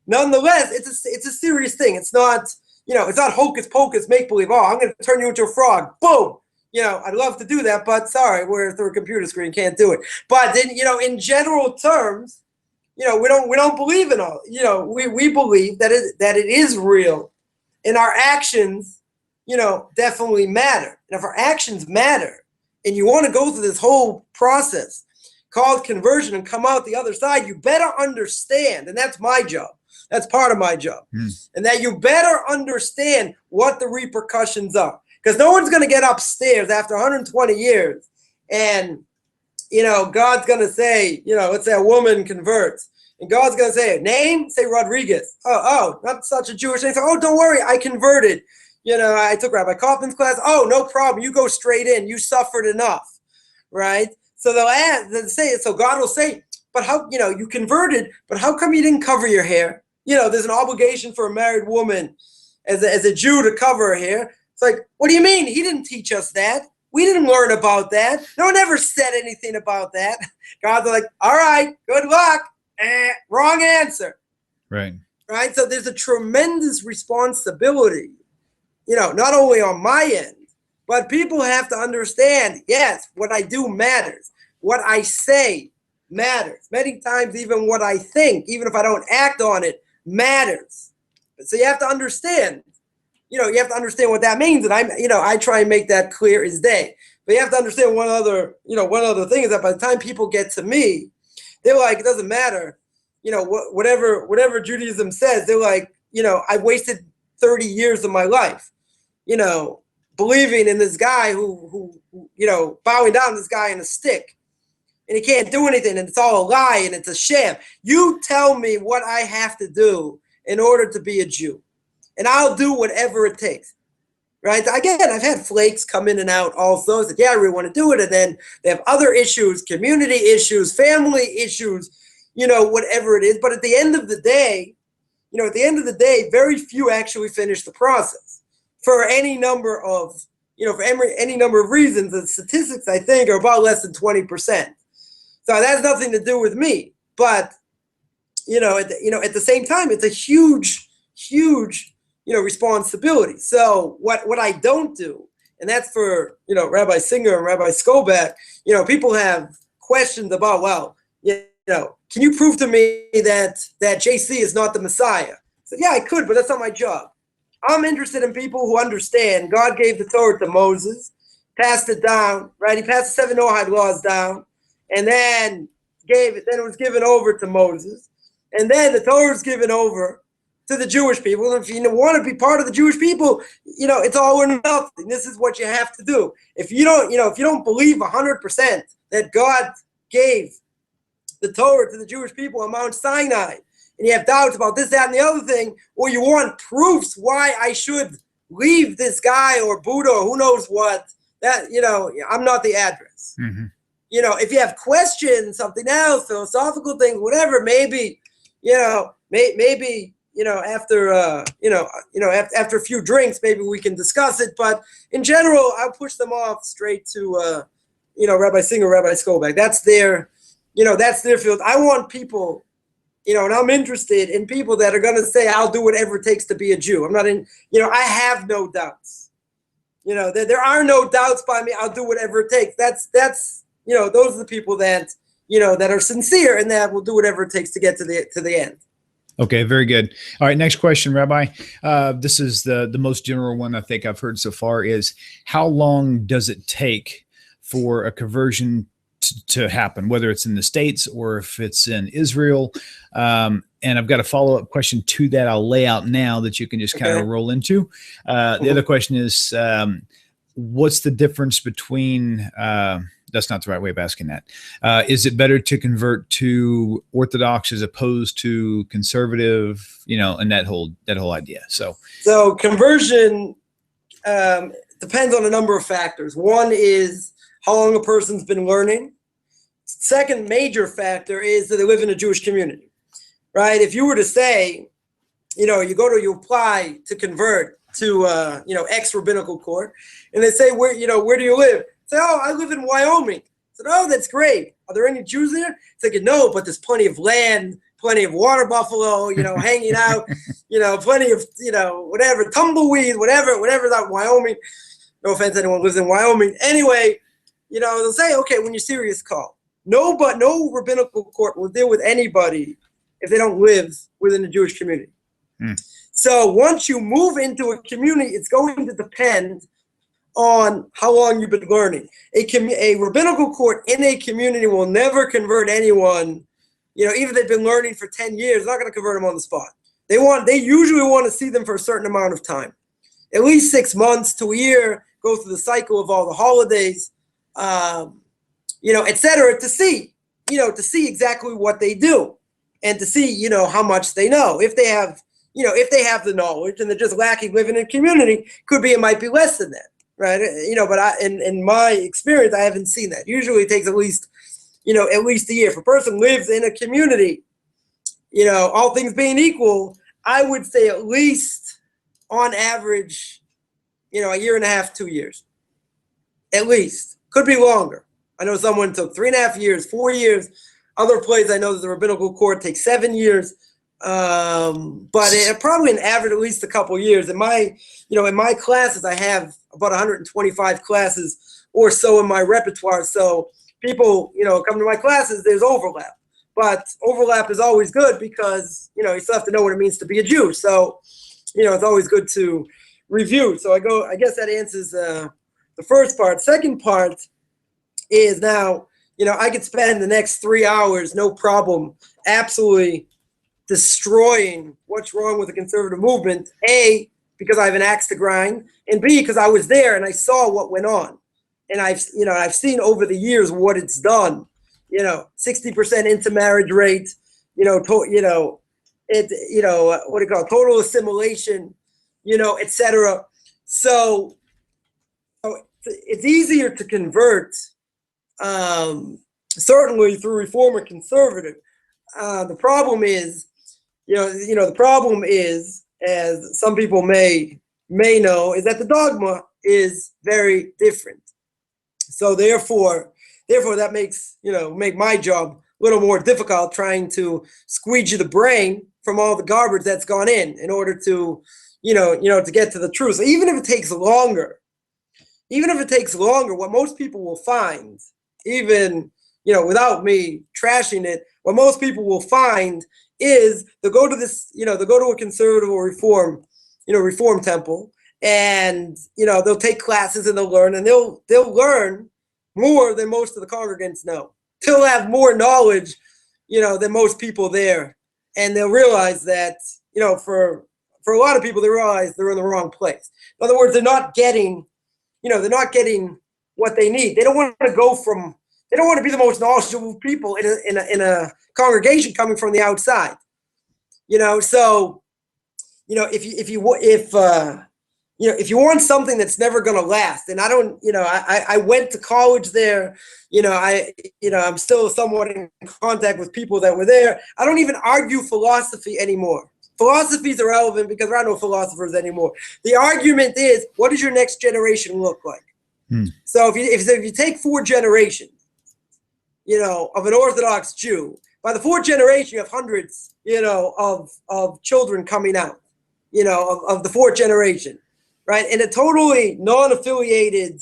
S2: Nonetheless, it's a serious thing. It's not, you know, it's not hocus pocus, make believe. Oh, I'm going to turn you into a frog. Boom. You know, I'd love to do that, but sorry, we're through a computer screen, can't do it. But then, you know, in general terms, you know, we don't believe in all. You know, we believe that it is real, and our actions, you know, definitely matter. And if our actions matter, and you want to go through this whole process called conversion and come out the other side, you better understand, and that's my job. That's part of my job, and that you better understand what the repercussions are, because no one's going to get upstairs after 120 years and, you know, God's going to say, you know, let's say a woman converts, and God's going to say, name, say Rodriguez. Oh, not such a Jewish name. So, oh, don't worry, I converted. You know, I took Rabbi Coffman's class. Oh, no problem. You go straight in. You suffered enough, right? So they'll say it. So God will say, but how, you know, you converted, but how come you didn't cover your hair? You know, there's an obligation for a married woman as a Jew to cover her hair. It's like, what do you mean? He didn't teach us that. We didn't learn about that. No one ever said anything about that. God's like, all right, good luck. Wrong answer.
S1: Right.
S2: Right. So there's a tremendous responsibility, you know, not only on my end, but people have to understand, yes, what I do matters. What I say matters. Many times, even what I think, even if I don't act on it, matters. So you have to understand, you know, you have to understand what that means. And I try and make that clear as day. But you have to understand one other thing is that by the time people get to me, they're like, it doesn't matter, you know, whatever Judaism says. They're like, you know, I've wasted 30 years of my life, you know, believing in this guy who you know, bowing down to this guy in a stick, and he can't do anything, and it's all a lie, and it's a sham. You tell me what I have to do in order to be a Jew, and I'll do whatever it takes. Right? Again, I've had flakes come in and out also. I said, yeah, I really want to do it. And then they have other issues, community issues, family issues, you know, whatever it is. But at the end of the day, very few actually finish the process for any number of, you know, for any number of reasons. The statistics, I think, are about less than 20%. So that has nothing to do with me. But at the same time, it's a huge responsibility. So what I don't do, and that's for Rabbi Singer and Rabbi Skobach, people have questions about, well, can you prove to me that JC is not the Messiah? So yeah, I could, but that's not my job. I'm interested in people who understand God gave the Torah to Moses, passed it down, right? He passed the 7 Noahide laws down, and then it was given over to Moses, and then the Torah was given over to the Jewish people. And if you want to be part of the Jewish people, it's all or nothing. This is what you have to do. If you don't believe 100% that God gave the Torah to the Jewish people on Mount Sinai, and you have doubts about this, that, and the other thing, or you want proofs why I should leave this guy or Buddha or who knows what, that, I'm not the address.
S1: Mm-hmm.
S2: If you have questions, something else, philosophical things, whatever, maybe, after after a few drinks, maybe we can discuss it. But in general, I'll push them off straight to, Rabbi Singer, Rabbi Skobach. That's their field. I want people, and I'm interested in people that are going to say, I'll do whatever it takes to be a Jew. I'm not in, I have no doubts. There are no doubts by me. I'll do whatever it takes. That's those are the people that, that are sincere and that will do whatever it takes to get to the end.
S1: Okay, very good. All right, next question, Rabbi. This is the most general one I think I've heard so far is, how long does it take for a conversion to happen, whether it's in the States or if it's in Israel? And I've got a follow-up question to that I'll lay out now that you can just kind of roll into. The other question is, what's the difference between, that's not the right way of asking that. Is it better to convert to Orthodox as opposed to conservative, and that whole idea? So
S2: conversion depends on a number of factors. One is how long a person's been learning. Second major factor is that they live in a Jewish community, right? If you were to say, you apply to convert to, X rabbinical court, and they say, where do you live? Say, oh, I live in Wyoming. I said, oh, that's great. Are there any Jews there? It's like, no, but there's plenty of land, plenty of water buffalo, hanging out, plenty of, whatever, tumbleweed, whatever's out in Wyoming. No offense to anyone who lives in Wyoming. Anyway, they'll say, okay, when you're serious, call. No rabbinical court will deal with anybody if they don't live within the Jewish community. So once you move into a community, it's going to depend on how long you've been learning. A rabbinical court in a community will never convert anyone, even if they've been learning for 10 years, not going to convert them on the spot. They usually want to see them for a certain amount of time, at least 6 months to a year, go through the cycle of all the holidays, et cetera, to see exactly what they do and to see, how much they know. If they have the knowledge and they're just lacking living in a community, it might be less than that. Right. But in my experience, I haven't seen that. Usually it takes at least a year. If a person lives in a community, all things being equal, I would say at least on average, a year and a half, 2 years. At least. Could be longer. I know someone took 3.5 years, 4 years. Other places I know that the rabbinical court takes 7 years. But probably an average at least a couple of years. In my classes, I have about 125 classes or so in my repertoire. So people, come to my classes, there's overlap. But overlap is always good because, you still have to know what it means to be a Jew. So, it's always good to review. So I guess that answers the first part. Second part is now, I could spend the next 3 hours, no problem, absolutely destroying what's wrong with the conservative movement. A, because I have an axe to grind, and B, because I was there and I saw what went on. And I've seen over the years what it's done. 60% intermarriage rate, total assimilation, etc. So it's easier to convert, certainly through reform or conservative. The problem is, as some people may know, is that the dogma is very different. So therefore that makes, make my job little more difficult trying to squeegee the brain from all the garbage that's gone in order to, to get to the truth. So even if it takes longer, what most people will find, even, without me trashing it, what most people will find is they'll go to a conservative or reform temple, and, they'll take classes and they'll learn, and they'll learn more than most of the congregants know. They'll have more knowledge, than most people there. And they'll realize that, for a lot of people, they realize they're in the wrong place. In other words, they're not getting what they need. They don't want to be the most knowledgeable people in a congregation coming from the outside. So, if you want something that's never going to last, and I went to college there, I'm still somewhat in contact with people that were there. I don't even argue philosophy anymore. Philosophy is irrelevant because there are no philosophers anymore. The argument is, what does your next generation look like? So if you take 4 generations, of an Orthodox Jew, by the 4th generation, you have hundreds, of children coming out, of the 4th generation. Right, in a totally non-affiliated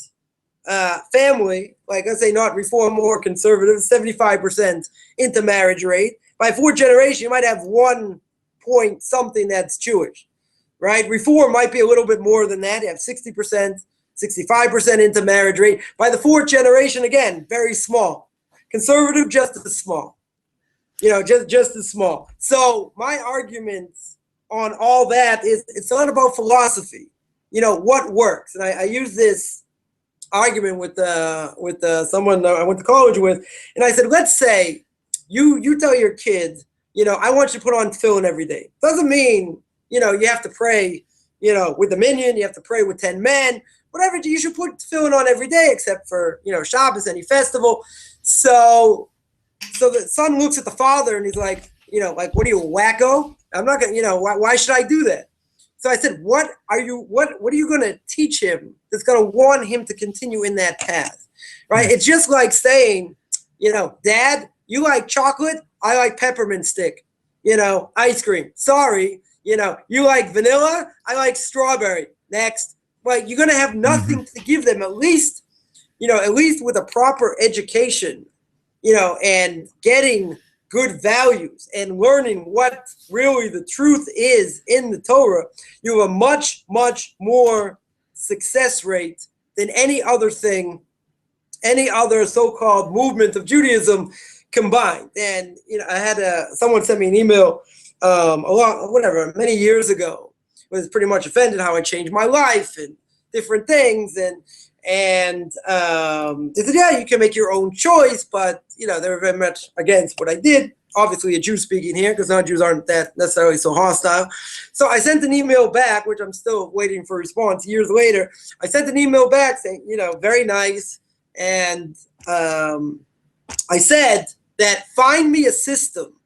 S2: family, like I say, not reform or conservative, 75% intermarriage rate. By 4th generation, you might have 1 point something that's Jewish, right? Reform might be a little bit more than that. You have 60%, 65% intermarriage rate. By the 4th generation, again, very small. Conservative, just as small. Just as small. So my argument on all that is it's not about philosophy. What works. And I use this argument with someone I went to college with, and I said, let's say you tell your kid, I want you to put on tefillin every day. Doesn't mean, you have to pray, with the minyan, you have to pray with 10 men, whatever, you should put tefillin on every day except for, Shabbos, any festival. So the son looks at the father and he's like, what are you, a wacko? I'm not going to, why should I do that? So I said, what are you going to teach him that's going to want him to continue in that path, right? It's just like saying, Dad, you like chocolate, I like peppermint stick, ice cream. Sorry, you like vanilla, I like strawberry. Next, like you're going to have nothing to give them, at least with a proper education, and getting good values and learning what really the truth is in the Torah, you have a much, much more success rate than any other thing, any other so-called movement of Judaism combined. And, I had someone sent me an email many years ago, was pretty much offended how I changed my life and different things. And they said, yeah, you can make your own choice, but, they were very much against what I did. Obviously a Jew speaking here, because non-Jews aren't that necessarily so hostile. So I sent an email back, which I'm still waiting for a response years later. I sent an email back saying, very nice. And I said that find me a system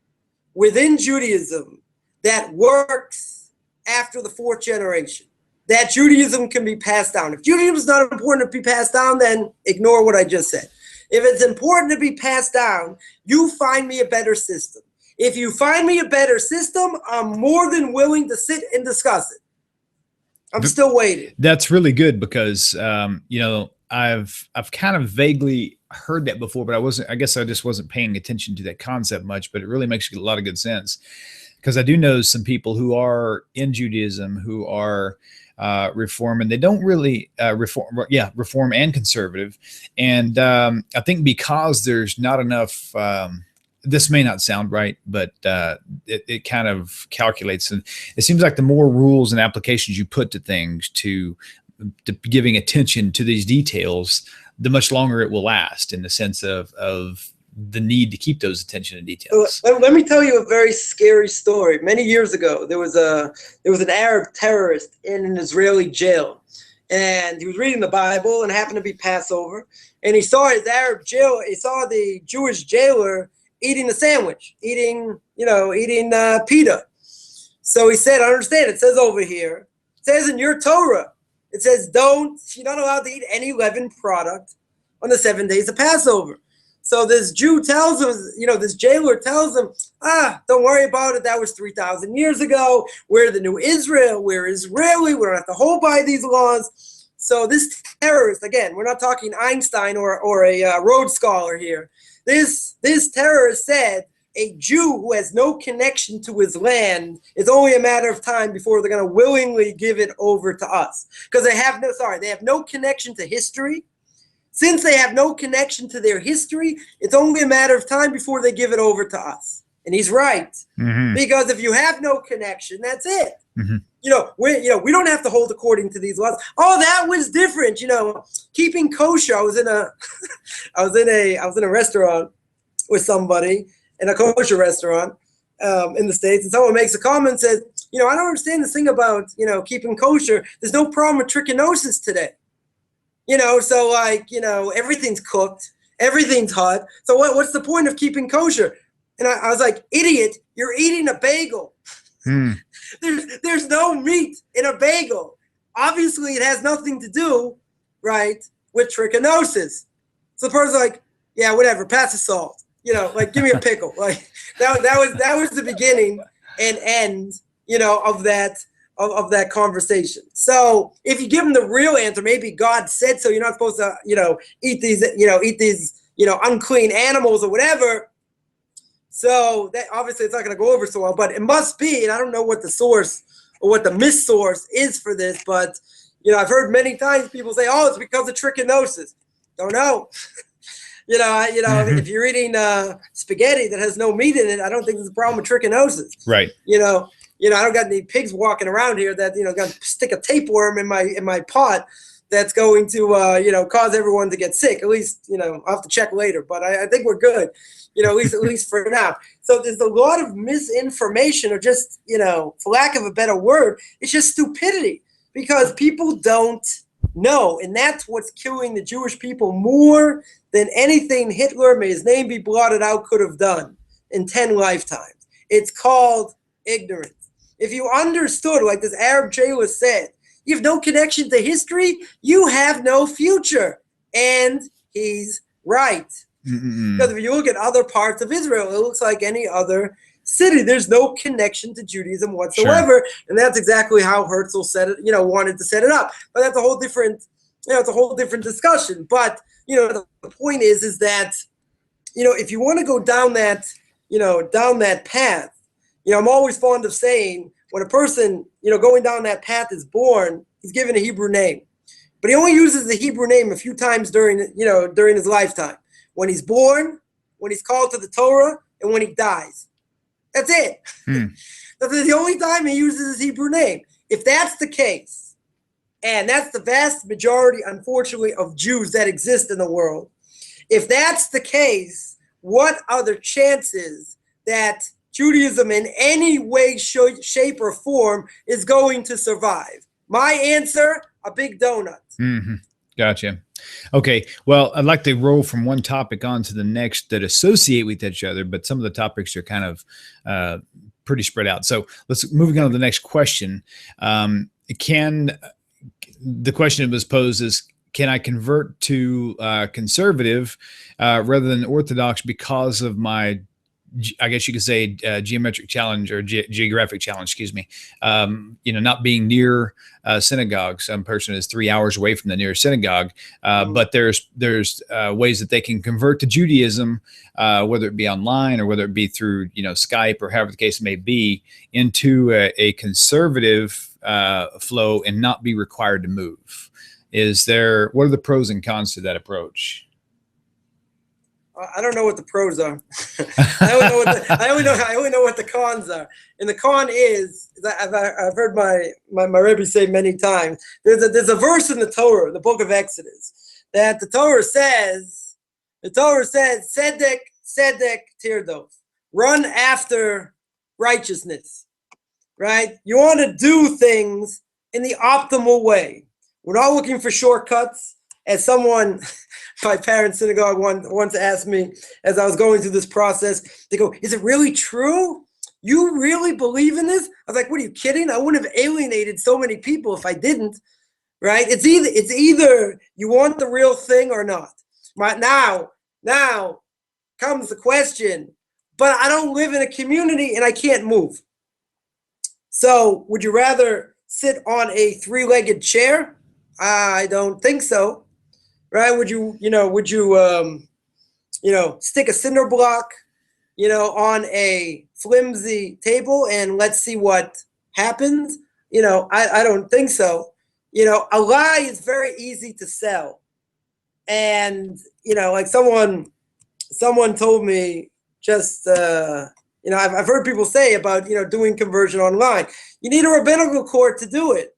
S2: within Judaism that works after the 4th generation, that Judaism can be passed down. If Judaism is not important to be passed down, then ignore what I just said. If it's important to be passed down, you find me a better system. If you find me a better system, I'm more than willing to sit and discuss it. I'm still waiting.
S1: That's really good because, I've kind of vaguely heard that before, but I guess I just wasn't paying attention to that concept much, but it really makes a lot of good sense because I do know some people who are in Judaism who are reform, and they don't really reform and conservative. And I think because there's not enough, this may not sound right, but it kind of calculates. And it seems like the more rules and applications you put to things to giving attention to these details, the much longer it will last in the sense of the need to keep those attention to details.
S2: Let me tell you a very scary story. Many years ago, there was an Arab terrorist in an Israeli jail, and he was reading the Bible, and it happened to be Passover, and he saw the Jewish jailer eating a sandwich, eating pita. So he said, I understand. It says over here, it says in your Torah, it says you're not allowed to eat any leavened product on the 7 days of Passover. So this Jew tells him, this jailer tells him, don't worry about it. That was 3,000 years ago. We're the new Israel. We're Israeli. We don't have to hold by these laws. So this terrorist, again, we're not talking Einstein or a Rhodes Scholar here. This terrorist said a Jew who has no connection to his land, it's only a matter of time before they're going to willingly give it over to us. Because they have no connection to history. Since they have no connection to their history, it's only a matter of time before they give it over to us. And he's right. Mm-hmm. Because if you have no connection, that's it. Mm-hmm. We don't have to hold according to these laws. Oh, that was different. Keeping kosher. I was in a restaurant with somebody in a kosher restaurant in the States, and someone makes a comment and says, I don't understand this thing about keeping kosher. There's no problem with trichinosis today. So everything's cooked, everything's hot. So what's the point of keeping kosher? And I was like, idiot, you're eating a bagel. Mm. There's no meat in a bagel. Obviously, it has nothing to do, right, with trichinosis. So the person's like, yeah, whatever, pass the salt. Give me a pickle. Like that was the beginning and end, of that conversation. So if you give them the real answer, maybe God said so. You're not supposed to, eat these unclean animals or whatever. So that obviously it's not going to go over so well. But it must be, and I don't know what the source or what the missource is for this, but I've heard many times people say, "Oh, it's because of trichinosis." Don't know. Mm-hmm. If you're eating spaghetti that has no meat in it, I don't think there's a problem with trichinosis. Right. I don't got any pigs walking around here that, going to stick a tapeworm in my pot that's going to, cause everyone to get sick. At least, I'll have to check later, but I think we're good, at least for now. So there's a lot of misinformation or just, for lack of a better word, it's just stupidity because people don't know. And that's what's killing the Jewish people more than anything Hitler, may his name be blotted out, could have done in 10 lifetimes. It's called ignorance. If you understood, like this Arab jailer said, you have no connection to history, you have no future. And he's right. Mm-hmm. Because if you look at other parts of Israel, it looks like any other city. There's no connection to Judaism whatsoever. Sure. And that's exactly how Herzl said it, wanted to set it up. But that's a whole different, it's a whole different discussion. But, the point is that, if you want to go down that path, I'm always fond of saying when a person, going down that path is born, he's given a Hebrew name. But he only uses the Hebrew name a few times during his lifetime. When he's born, when he's called to the Torah, and when he dies. That's it. That's the only time he uses his Hebrew name. If that's the case, and that's the vast majority, unfortunately, of Jews that exist in the world, if that's the case, what are the chances that Judaism in any way, shape, or form is going to survive? My answer, a big donut.
S1: Mm-hmm. Gotcha. Okay. Well, I'd like to roll from one topic on to the next that associate with each other, but some of the topics are kind of pretty spread out. So moving on to the next question. The question that was posed is, can I convert to conservative rather than Orthodox because of my, I guess you could say, geometric challenge or geographic challenge, excuse me, not being near synagogue. Some person is 3 hours away from the nearest synagogue, but there's ways that they can convert to Judaism, whether it be online or whether it be through, Skype or however the case may be, into a conservative flow and not be required to move. What are the pros and cons to that approach?
S2: I don't know what the pros are. I only know what the cons are. And the con is I've heard my Rebbe say many times. There's a verse in the Torah, the book of Exodus, that the Torah says, Tzedek, Tzedek, Tirdov. Run after righteousness. Right? You want to do things in the optimal way. We're not looking for shortcuts. As someone, my parents' synagogue once asked me as I was going through this process, they go, "Is it really true? You really believe in this?" I was like, "What, are you kidding? I wouldn't have alienated so many people if I didn't." Right? It's either you want the real thing or not. Right now, comes the question, but I don't live in a community and I can't move. So would you rather sit on a three-legged chair? I don't think so. Right? Would you stick a cinder block, on a flimsy table and let's see what happens? I don't think so. A lie is very easy to sell. And, like someone told me just, I've heard people say about, doing conversion online. You need a rabbinical court to do it.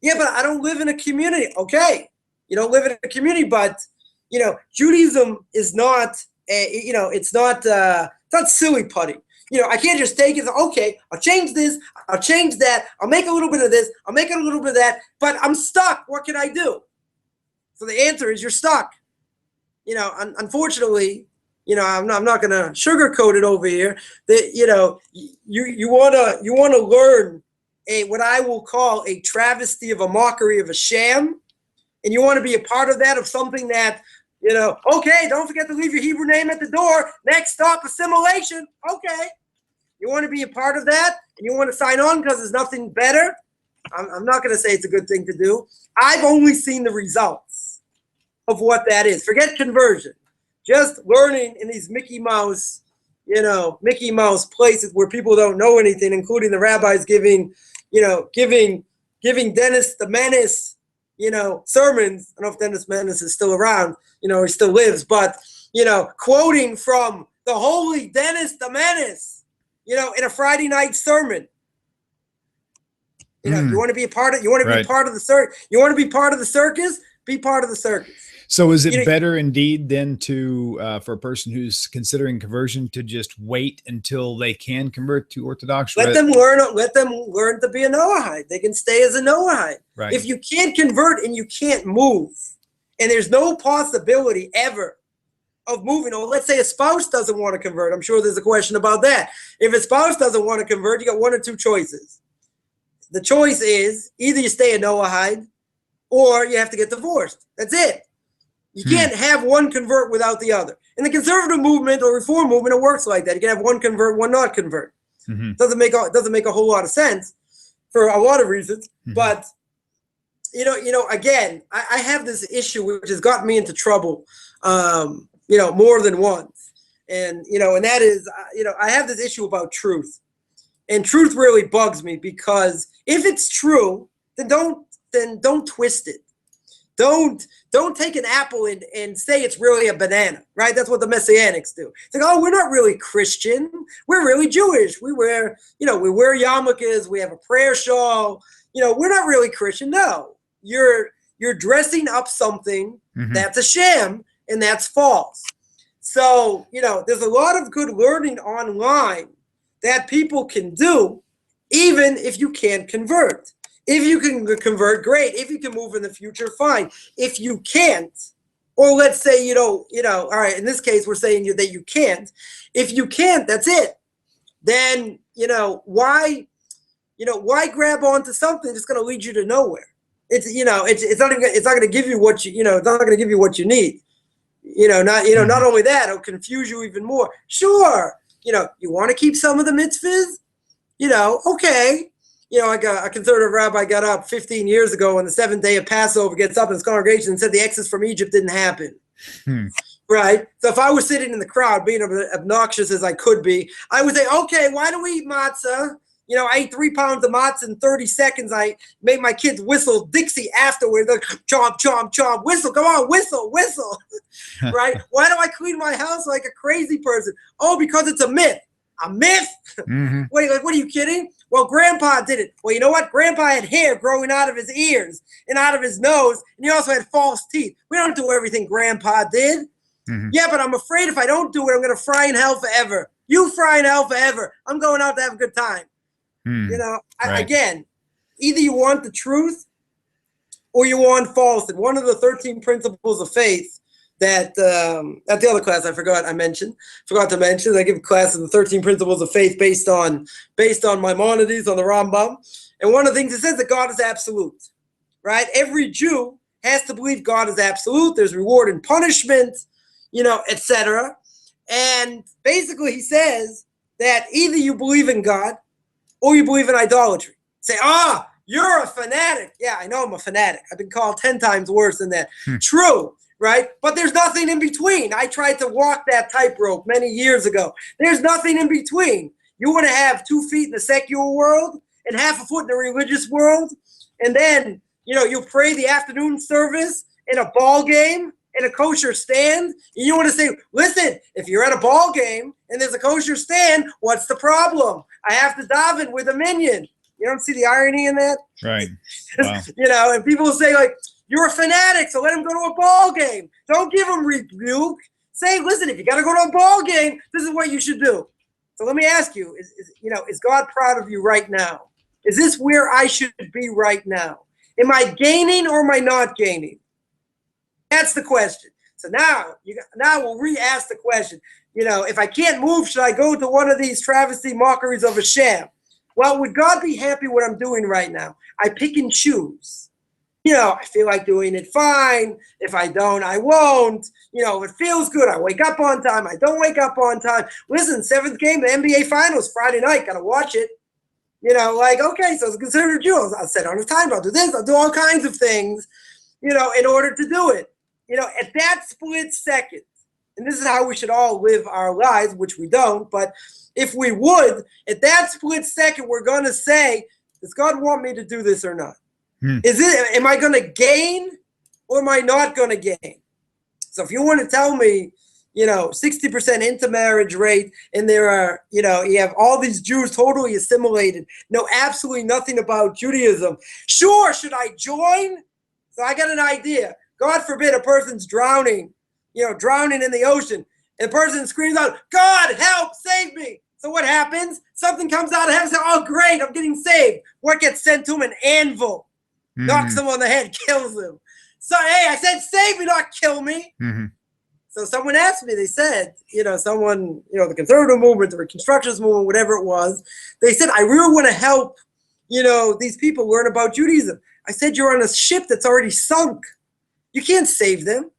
S2: Yeah, but I don't live in a community. Okay. You don't live in a community, but, Judaism is not, it's not silly putty. I can't just take it. Okay, I'll change this. I'll change that. I'll make a little bit of this. I'll make a little bit of that. But I'm stuck. What can I do? So the answer is you're stuck. Unfortunately, I'm not going to sugarcoat it over here. That you want to learn what I will call a travesty of a mockery of a sham, and you want to be a part of that, of something that. Okay, don't forget to leave your Hebrew name at the door. Next stop, assimilation. Okay. You want to be a part of that and you want to sign on because there's nothing better? I'm not going to say it's a good thing to do. I've only seen the results of what that is. Forget conversion. Just learning in these Mickey Mouse places where people don't know anything, including the rabbis giving Dennis the Menace, sermons. I don't know if Dennis Menace is still around. He still lives, but, quoting from the holy Dennis the Menace, in a Friday night sermon. You want to be a part of, be part of the circus. You want to be part of the circus? Be part of the circus.
S1: So is it better indeed then to, for a person who's considering conversion to just wait until they can convert to Orthodox?
S2: Let them learn to be a Noahide. They can stay as a Noahide.
S1: Right.
S2: If you can't convert and you can't move, and there's no possibility ever of moving, or let's say a spouse doesn't want to convert. I'm sure there's a question about that. If a spouse doesn't want to convert, you got one or two choices. The choice is either you stay a Noahide or you have to get divorced. That's it. You can't have one convert without the other. In the conservative movement or reform movement, it works like that. You can have one convert, one not convert. Mm-hmm. Doesn't make a whole lot of sense for a lot of reasons. Mm-hmm. But again, I have this issue which has gotten me into trouble, more than once. And that is, I have this issue about truth. And truth really bugs me because if it's true, then don't twist it. Don't take an apple and say it's really a banana, right? That's what the Messianics do. It's like, oh, we're not really Christian. We're really Jewish. We wear yarmulkes. We have a prayer shawl. We're not really Christian. No, you're dressing up something that's a sham and that's false. So, there's a lot of good learning online that people can do, even if you can't convert. If you can convert, great. If you can move in the future, fine. If you can't, or let's say all right, in this case, we're saying that you can't. If you can't, that's it. Then, why grab onto something that's going to lead you to nowhere? It's not going to give you what it's not going to give you what you need. Not only that, it'll confuse you even more. Sure. You want to keep some of the mitzvahs? Okay. A conservative rabbi got up 15 years ago on the seventh day of Passover, gets up in his congregation and said the exodus from Egypt didn't happen. Right? So if I was sitting in the crowd, being obnoxious as I could be, I would say, okay, why do we eat matzah? I ate 3 pounds of matzah in 30 seconds. I made my kids whistle Dixie afterwards. Like, chomp, chomp, chomp, whistle. Come on, whistle, whistle. Right? Why do I clean my house like a crazy person? Oh, because it's a myth. A myth? Mm-hmm. Wait, what are you kidding? Well, Grandpa did it. Well, you know what? Grandpa had hair growing out of his ears and out of his nose, and he also had false teeth. We don't do everything Grandpa did. Mm-hmm. Yeah, but I'm afraid if I don't do it, I'm going to fry in hell forever. You fry in hell forever. I'm going out to have a good time. Again, either you want the truth or you want false. And one of the 13 principles of faith that at the other class I forgot to mention. I give a class of the 13 principles of faith based on Maimonides, on the Rambam. And one of the things it says that God is absolute, right? Every Jew has to believe God is absolute. There's reward and punishment, etc. And basically he says that either you believe in God or you believe in idolatry. Say, you're a fanatic. Yeah, I know I'm a fanatic. I've been called 10 times worse than that. True, right? But there's nothing in between. I tried to walk that tightrope many years ago. There's nothing in between. You want to have 2 feet in the secular world and half a foot in the religious world, and then, you pray the afternoon service in a ball game in a kosher stand, and you want to say, listen, if you're at a ball game and there's a kosher stand, what's the problem? I have to daven with a minion. You don't see the irony in that?
S1: Right. Wow.
S2: And people will say, like, you're a fanatic, so let him go to a ball game. Don't give him rebuke. Say, listen, if you got to go to a ball game, this is what you should do. So let me ask you, is God proud of you right now? Is this where I should be right now? Am I gaining or am I not gaining? That's the question. So now we'll re-ask the question. If I can't move, should I go to one of these travesty mockeries of HaShem? Well, would God be happy what I'm doing right now? I pick and choose. I feel like doing it fine. If I don't, I won't. If it feels good, I wake up on time. I don't wake up on time. Listen, 7th game, the NBA Finals, Friday night, got to watch it. Okay, so as a conservative Jew, I'll set on a time. I'll do this. I'll do all kinds of things, in order to do it. At that split second, and this is how we should all live our lives, which we don't, but if we would, at that split second, we're going to say, does God want me to do this or not? Am I going to gain or am I not going to gain? So if you want to tell me, 60% intermarriage rate, and there are, you have all these Jews totally assimilated, know absolutely nothing about Judaism. Sure, should I join? So I got an idea. God forbid a person's drowning in the ocean, and the person screams out, God, help, save me. So what happens? Something comes out of heaven and says, oh, great, I'm getting saved. What gets sent to him? An anvil. Knocks him on the head, kills him. So, hey, I said, save me, not kill me. So someone asked me, they said, someone, the conservative movement, the Reconstructionist movement, whatever it was, they said, I really want to help, these people learn about Judaism. I said, you're on a ship that's already sunk. You can't save them.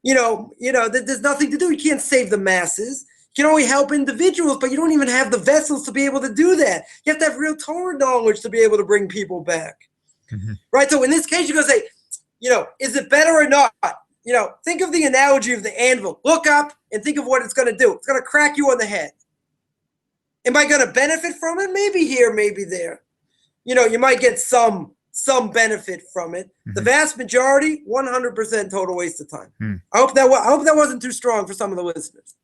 S2: There's nothing to do. You can't save the masses. You can only help individuals, but you don't even have the vessels to be able to do that. You have to have real Torah knowledge to be able to bring people back. Right? So in this case, you're going to say, is it better or not? Think of the analogy of the anvil. Look up and think of what it's going to do. It's going to crack you on the head. Am I going to benefit from it? Maybe here, maybe there. You might get some benefit from it. The vast majority, 100% total waste of time. I hope that wasn't too strong for some of the listeners.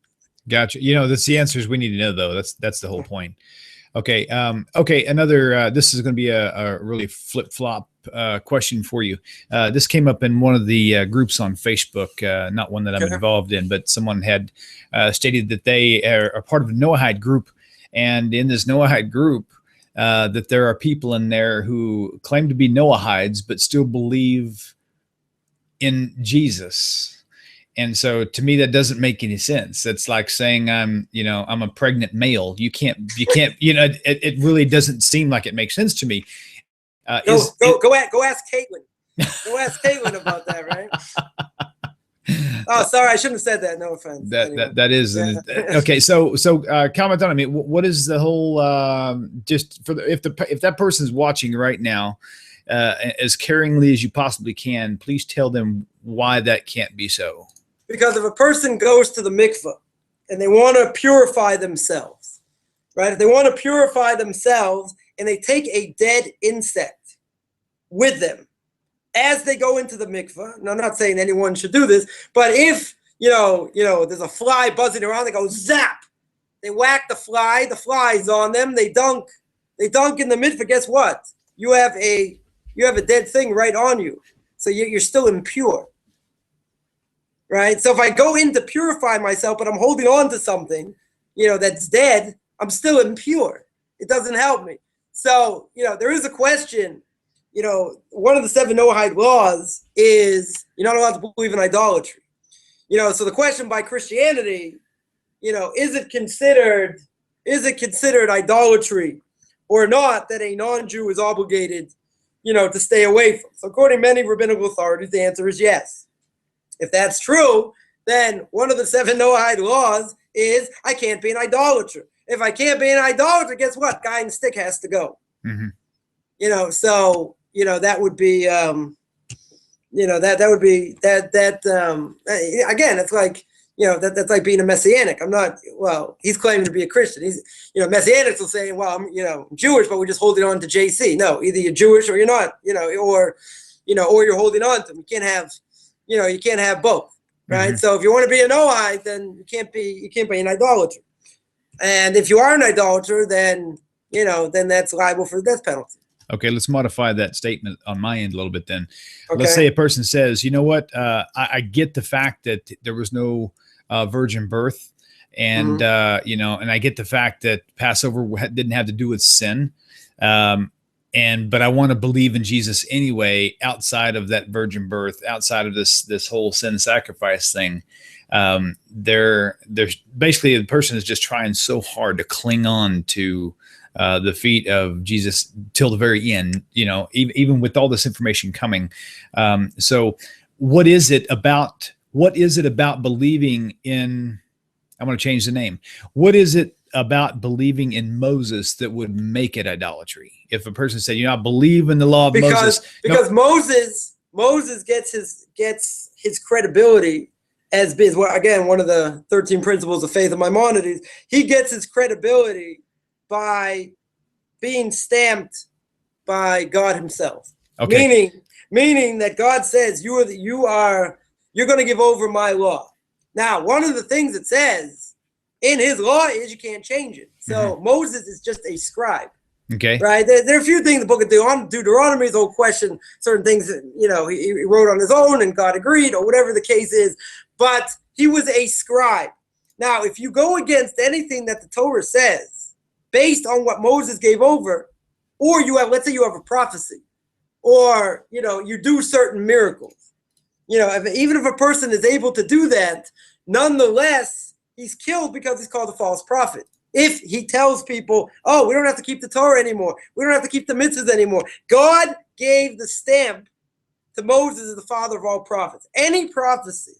S1: Gotcha. That's the answers we need to know, though. That's the whole point. Okay. Another. This is going to be a really flip-flop question for you. This came up in one of the groups on Facebook, not one that I'm involved in, but someone had stated that they are part of a Noahide group, and in this Noahide group, that there are people in there who claim to be Noahides but still believe in Jesus. And so to me, that doesn't make any sense. It's like saying I'm a pregnant male. You can't, it really doesn't seem like it makes sense to me.
S2: Go ask Caitlin. Go ask Caitlin about that, right? Oh, sorry, I shouldn't have said that. No offense.
S1: That is okay. So comment on it. I mean, what is the whole just for if that person's watching right now, as caringly as you possibly can, please tell them why that can't be so.
S2: Because if a person goes to the mikveh and they want to purify themselves, right? If they want to purify themselves and they take a dead insect with them as they go into the mikveh, and I'm not saying anyone should do this, but if, there's a fly buzzing around, they go zap, they whack the fly's on them, they dunk in the mikveh, guess what? You have a dead thing right on you. So you're still impure. Right? So if I go in to purify myself, but I'm holding on to something, that's dead, I'm still impure. It doesn't help me. So, there is a question, one of the 7 Noahide laws is you're not allowed to believe in idolatry. So the question by Christianity, is it considered idolatry or not that a non-Jew is obligated, to stay away from? So according to many rabbinical authorities, the answer is yes. If that's true, then one of the 7 Noahide laws is I can't be an idolater. If I can't be an idolater, guess what? Guy in the stick has to go. You know, so, you know, that would be, you know, that would be again, it's like, you know, that's like being a Messianic. I'm not, well, he's claiming to be a Christian. He's, you know, Messianics will say, well, I'm, you know, Jewish, but we're just holding on to JC. No, either you're Jewish or you're not, you know, or you're holding on to them. You can't have, you know, you can't have both, right? So if you want to be a Noahide, then you can't be an idolater. And if you are an idolater, then, you know, then that's liable for the death penalty.
S1: Okay, let's modify that statement on my end a little bit then. Okay. Let's say a person says, you know what, I get the fact that there was no virgin birth, and you know, and I get the fact that Passover didn't have to do with sin, but I want to believe in Jesus anyway, outside of that virgin birth, outside of this whole sin sacrifice thing. There's basically, the person is just trying so hard to cling on to the feet of Jesus till the very end, you know, even with all this information coming. So what is it about believing in, I'm going to change the name. What is it about believing in Moses that would make it idolatry? If a person said, you know, I believe in the law of Moses.
S2: Because Moses gets his credibility as being, well, again, one of the 13 principles of faith of Maimonides. He gets his credibility by being stamped by God himself. Okay. Meaning that God says you're going to give over my law. Now, one of the things it says in his law is you can't change it. So Moses is just a scribe.
S1: Okay.
S2: Right. There are a few things in the book of Deuteronomy will question certain things that, you know, he wrote on his own and God agreed, or whatever the case is. But he was a scribe. Now, if you go against anything that the Torah says, based on what Moses gave over, or you have, let's say you have a prophecy, or, you know, you do certain miracles, you know, even if a person is able to do that, nonetheless, he's killed because he's called a false prophet. If he tells people, oh, we don't have to keep the Torah anymore, we don't have to keep the mitzvahs anymore. God gave the stamp to Moses as the father of all prophets. Any prophecy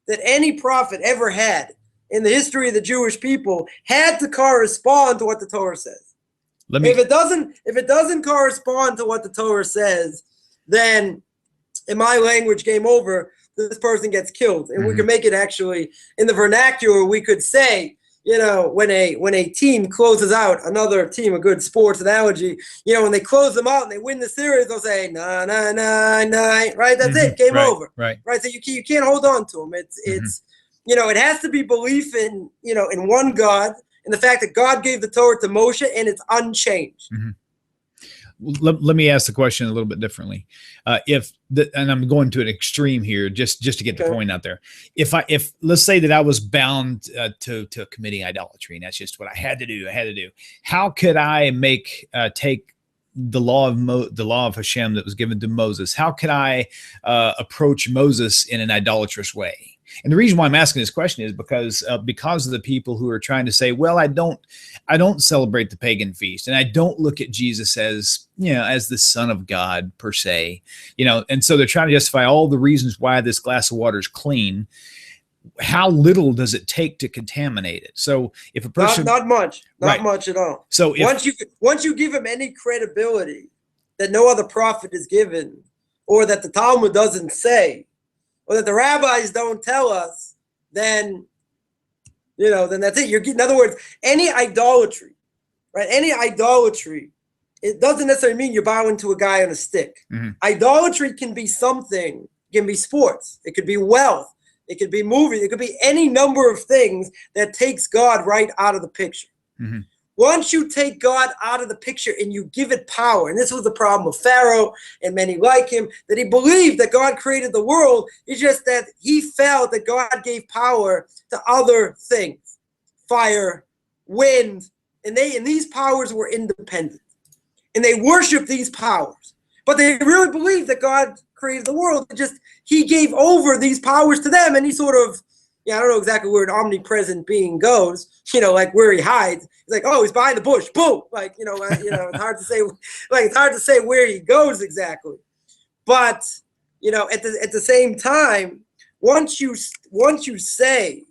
S2: that any prophet ever had in the history of the Jewish people had to correspond to what the Torah says. If it doesn't correspond to what the Torah says, then in my language, game over, this person gets killed. And we can make it actually, in the vernacular, we could say, you know, when a team closes out another team, a good sports analogy, you know, when they close them out and they win the series, they'll say, nah, nah, nah, nah, right? That's it, game over. Right. So you can't hold on to them. It's you know, it has to be belief in, you know, in one God, and the fact that God gave the Torah to Moshe and it's unchanged.
S1: Let me ask the question a little bit differently. And I'm going to an extreme here, just to get the point out there. If let's say that I was bound to committing idolatry, and that's just what I had to do. How could I take the law of HaShem that was given to Moses? How could I approach Moses in an idolatrous way? And the reason why I'm asking this question is because of the people who are trying to say, well, I don't celebrate the pagan feast, and I don't look at Jesus as, you know, as the Son of God per se, you know, and so they're trying to justify all the reasons why this glass of water is clean. How little does it take to contaminate it? So if a person,
S2: not much at all.
S1: So
S2: once you give him any credibility that no other prophet is given, or that the Talmud doesn't say, or that the rabbis don't tell us, then, you know, then that's it. In other words, any idolatry, right? Any idolatry, it doesn't necessarily mean you're bowing to a guy on a stick. Idolatry can be something, it can be sports, it could be wealth, it could be movies, it could be any number of things that takes God right out of the picture. Once you take God out of the picture and you give it power, and this was the problem of Pharaoh and many like him, that he believed that God created the world. It's just that he felt that God gave power to other things, fire, wind, and these powers were independent. And they worshiped these powers. But they really believed that God created the world. He gave over these powers to them, and he sort of, I don't know exactly where an omnipresent being goes, you know, like where he hides. He's like, oh, he's behind the bush, boom. Like, you know, it's hard to say, it's hard to say where he goes exactly. But, you know, at the same time, once you say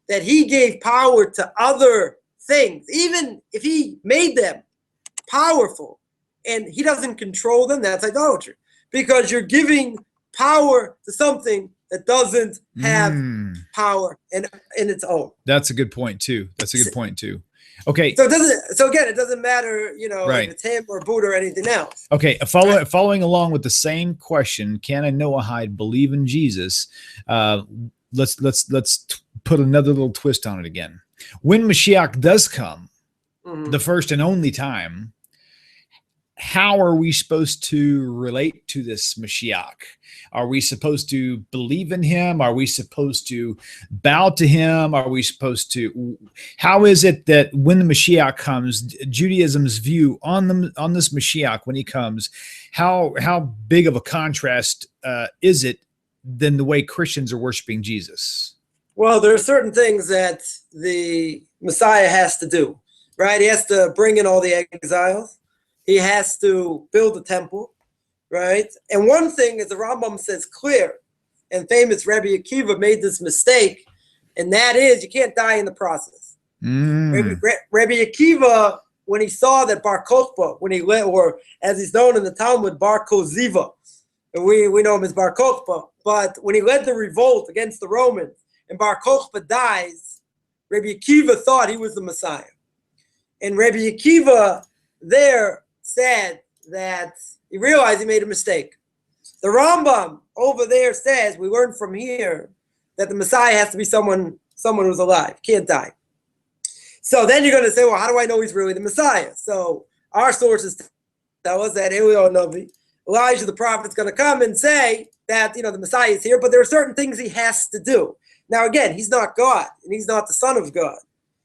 S2: that he gave power to other things, even if he made them powerful and he doesn't control them, that's idolatry, because you're giving power to something that doesn't have power in its own.
S1: That's a good point too. Okay.
S2: So it doesn't matter,
S1: right.
S2: if it's him or Buddha or anything else.
S1: Okay. Following along with the same question, can a Noahide believe in Jesus? Let's put another little twist on it again. When Mashiach does come, the first and only time, how are we supposed to relate to this Mashiach? Are we supposed to believe in him? Are we supposed to bow to him? Are we supposed to? How is it that when the Mashiach comes, Judaism's view on this Mashiach when he comes, how big of a contrast is it than the way Christians are worshiping Jesus?
S2: Well, there are certain things that the Messiah has to do, right? He has to bring in all the exiles. He has to build a temple, right? And one thing is the Rambam says clear, and famous Rabbi Akiva made this mistake, and that is you can't die in the process. Rabbi Akiva, when he saw that Bar Kokhba, or as he's known in the Talmud, Bar Koziva, and we know him as Bar Kokhba, but when he led the revolt against the Romans and Bar Kokhba dies, Rabbi Akiva thought he was the Messiah. And Rabbi Akiva there said that he realized he made a mistake. The Rambam over there says, we learn from here that the Messiah has to be someone who's alive, can't die. So then you're going to say, well, how do I know he's really the Messiah? So our sources tell us that Elijah the prophet's going to come and say that, the Messiah is here, but there are certain things he has to do. Now, again, he's not God, and he's not the Son of God.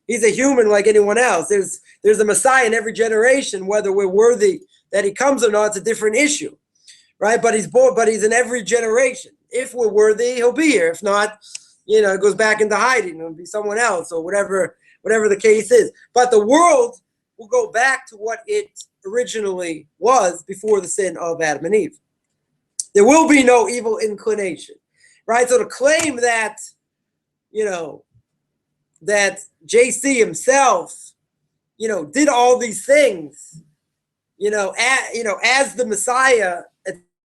S2: He's a human like anyone else. There's a Messiah in every generation, whether we're worthy that he comes or not, it's a different issue, right? But he's in every generation. If we're worthy, he'll be here. If not, it goes back into hiding. It'll be someone else or whatever the case is. But the world will go back to what it originally was before the sin of Adam and Eve. There will be no evil inclination, right? So to claim that, that JC himself, did all these things, as the Messiah,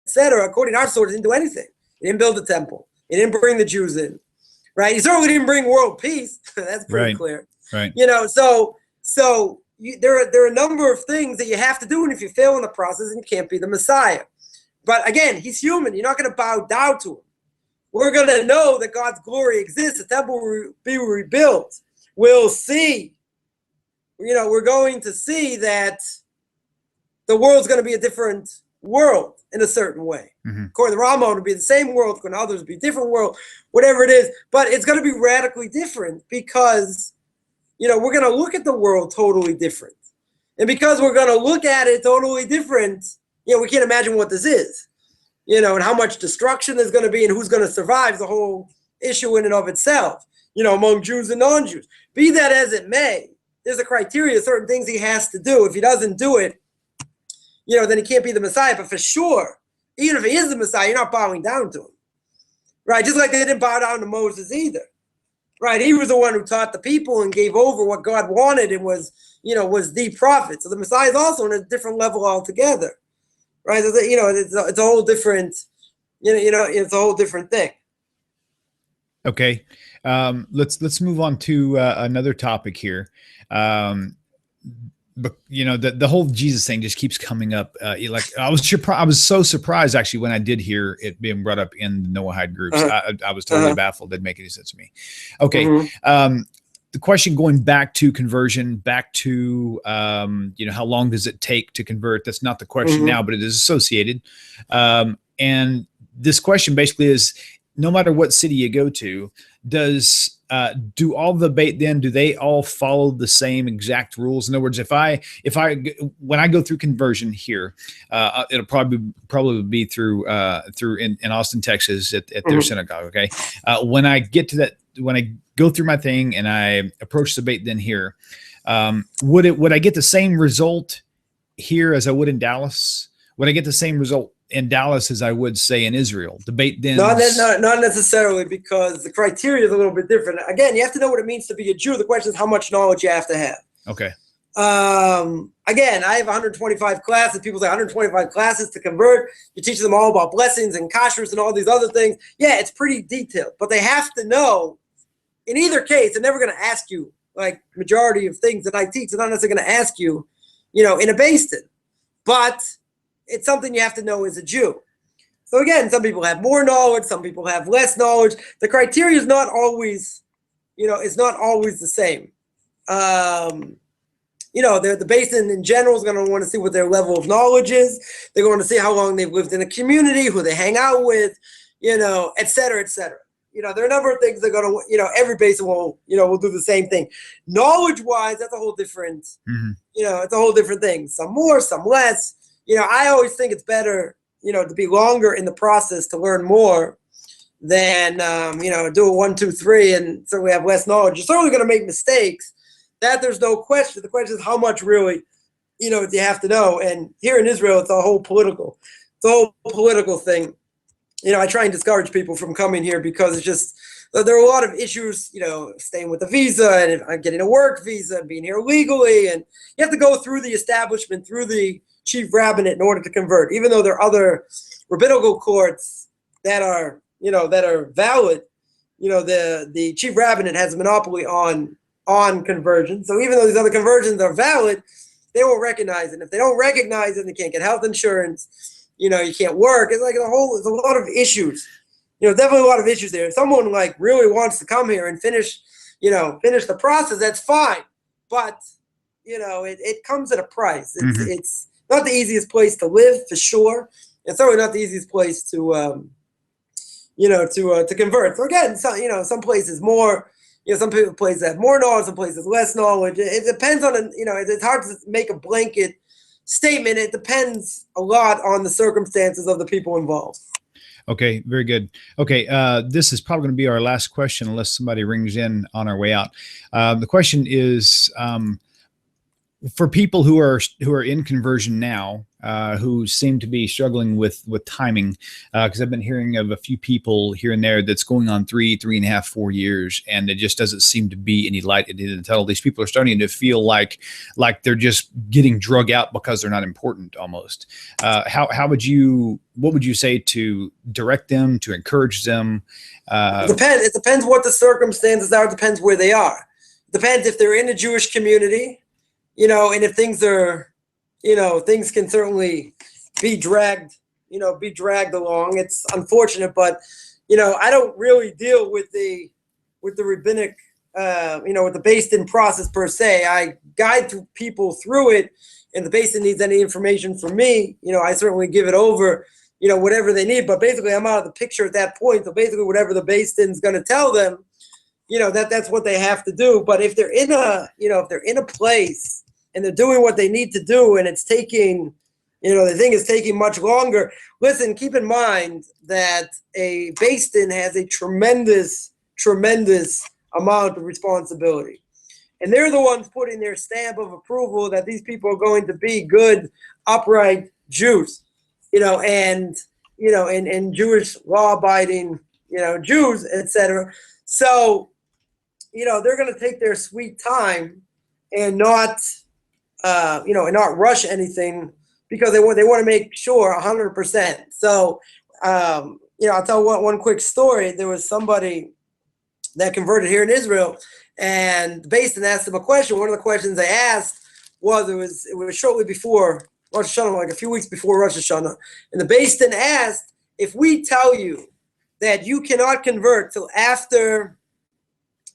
S2: etc., according to our sources, didn't do anything. He didn't build a temple. He didn't bring the Jews in, right? He certainly didn't bring world peace. That's pretty clear.
S1: Right.
S2: So there are a number of things that you have to do, and if you fail in the process, you can't be the Messiah. But again, he's human. You're not going to bow down to him. We're going to know that God's glory exists. The temple will be rebuilt. We'll see. We're going to see that the world's going to be a different world in a certain way. According to the Rambam, it'll be the same world. According to others, it'll be a different world, whatever it is. But it's going to be radically different because, we're going to look at the world totally different. And because we're going to look at it totally different, we can't imagine what this is. And how much destruction there's going to be and who's going to survive the whole issue in and of itself, among Jews and non-Jews. Be that as it may, there's a criteria, certain things he has to do. If he doesn't do it, then he can't be the Messiah. But for sure, even if he is the Messiah, you're not bowing down to him, right? Just like they didn't bow down to Moses either, right? He was the one who taught the people and gave over what God wanted and was the prophet. So the Messiah is also on a different level altogether. Right, it's a whole different, it's a whole different thing.
S1: Okay, let's move on to another topic here. But the whole Jesus thing just keeps coming up. I was so surprised actually when I did hear it being brought up in the Noahide groups. I was totally baffled. Didn't make any sense to me. Okay. The question going back to conversion, back to, how long does it take to convert? That's not the question now, but it is associated. And this question basically is, no matter what city you go to, do all the Beit Din, do they all follow the same exact rules? In other words, when I go through conversion here, it'll probably be through in Austin, Texas at their synagogue. Okay. When I get to that, when I go through my thing and I approach the Beit Din here, would I get the same result here as I would in Dallas? Would I get the same result in Dallas as I would say in Israel. Debate dens.
S2: Not necessarily, because the criteria is a little bit different. Again, you have to know what it means to be a Jew. The question is how much knowledge you have to have.
S1: Okay.
S2: Again, I have 125 classes. People say 125 classes to convert. You teach them all about blessings and kashrus and all these other things. Yeah, it's pretty detailed, but they have to know. In either case, they're never going to ask you, like majority of things that I teach, they're not necessarily going to ask you, in a beis din. But it's something you have to know as a Jew. So again, some people have more knowledge, some people have less knowledge. The criteria is not always, it's not always the same. The beis din in general is going to want to see what their level of knowledge is. They're going to see how long they've lived in a community, who they hang out with, et cetera, et cetera. There are a number of things that are going to, every beis din will do the same thing. Knowledge-wise, that's a whole different, it's a whole different thing. Some more, some less. I always think it's better, to be longer in the process to learn more than, do it 1, 2, 3 and certainly have less knowledge. You're certainly going to make mistakes. That there's no question. The question is how much really, do you have to know? And here in Israel, it's a whole political thing. I try and discourage people from coming here because it's just, there are a lot of issues, staying with the visa and getting a work visa and being here legally. And you have to go through the establishment, through the chief rabbinate in order to convert, even though there are other rabbinical courts that are, that are valid. The chief rabbinate has a monopoly on conversion. So even though these other conversions are valid, they won't recognize it. And if they don't recognize it, they can't get health insurance. You can't work. It's like there's a lot of issues. Definitely a lot of issues there. If someone really wants to come here and finish the process, that's fine. But, it comes at a price. It's not the easiest place to live, for sure. It's certainly not the easiest place to, to convert. So again, some places more, some places have more knowledge, some places less knowledge. It depends on, it's hard to make a blanket statement. It depends a lot on the circumstances of the people involved.
S1: Okay, very good. Okay, this is probably going to be our last question unless somebody rings in on our way out. The question is, for people who are in conversion now, who seem to be struggling with timing, because I've been hearing of a few people here and there that's going on 3.5, 4 years, and it just doesn't seem to be any light at the end of the tunnel. These people are starting to feel like they're just getting drug out because they're not important almost. What would you say to direct them, to encourage them?
S2: It depends what the circumstances are. It depends where they are. It depends if they're in a Jewish community. And if things are, things can certainly be dragged along. It's unfortunate, but, I don't really deal with the rabbinic, with the beis din process per se. I guide people through it, and the beis din needs any information from me. I certainly give it over, whatever they need, but basically I'm out of the picture at that point. So basically whatever the beis din is going to tell them, that's what they have to do. But if they're in a place and they're doing what they need to do, and it's taking, the thing is taking much longer. Listen, keep in mind that a beis din has a tremendous amount of responsibility. And they're the ones putting their stamp of approval that these people are going to be good, upright Jews, and Jewish law-abiding, Jews, etc. So, they're going to take their sweet time and not not rush anything, because they want to make sure 100%. So, I'll tell one quick story. There was somebody that converted here in Israel, and the beis din asked them a question. One of the questions they asked was, it was shortly before Rosh Hashanah, like a few weeks before Rosh Hashanah, and the beis din asked, if we tell you that you cannot convert till after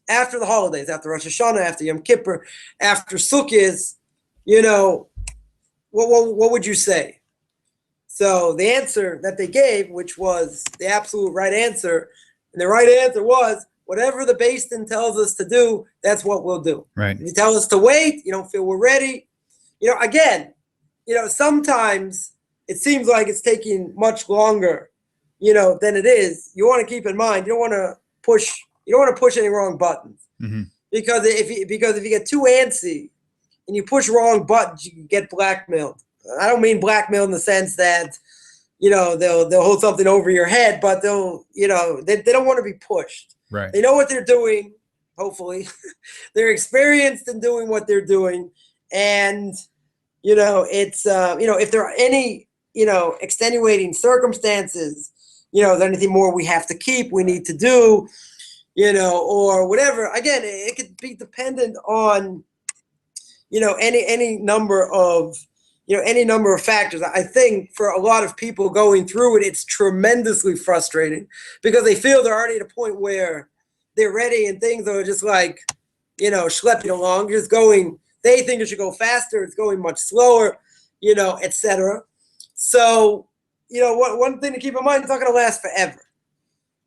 S2: the holidays, after Rosh Hashanah, after Yom Kippur, after Sukkot, what would you say? So the answer that they gave, which was the absolute right answer, and the right answer was, whatever the beis din tells us to do, that's what we'll do.
S1: Right.
S2: If you tell us to wait, you don't feel we're ready. Again, sometimes it seems like it's taking much longer, than it is. You want to keep in mind, you don't want to push any wrong buttons.
S1: Mm-hmm.
S2: Because if you get too antsy and you push wrong buttons, you can get blackmailed. I don't mean blackmail in the sense that, they'll hold something over your head, but they'll, they don't want to be pushed.
S1: Right.
S2: They know what they're doing. Hopefully they're experienced in doing what they're doing. And, it's, if there are any, extenuating circumstances, there's anything more we have to keep, we need to do, or whatever. Again, it could be dependent on, any number of, any number of factors. I think for a lot of people going through it, it's tremendously frustrating because they feel they're already at a point where they're ready and things are just like, schlepping along, just going, they think it should go faster, it's going much slower, etc. So, one thing to keep in mind, it's not going to last forever.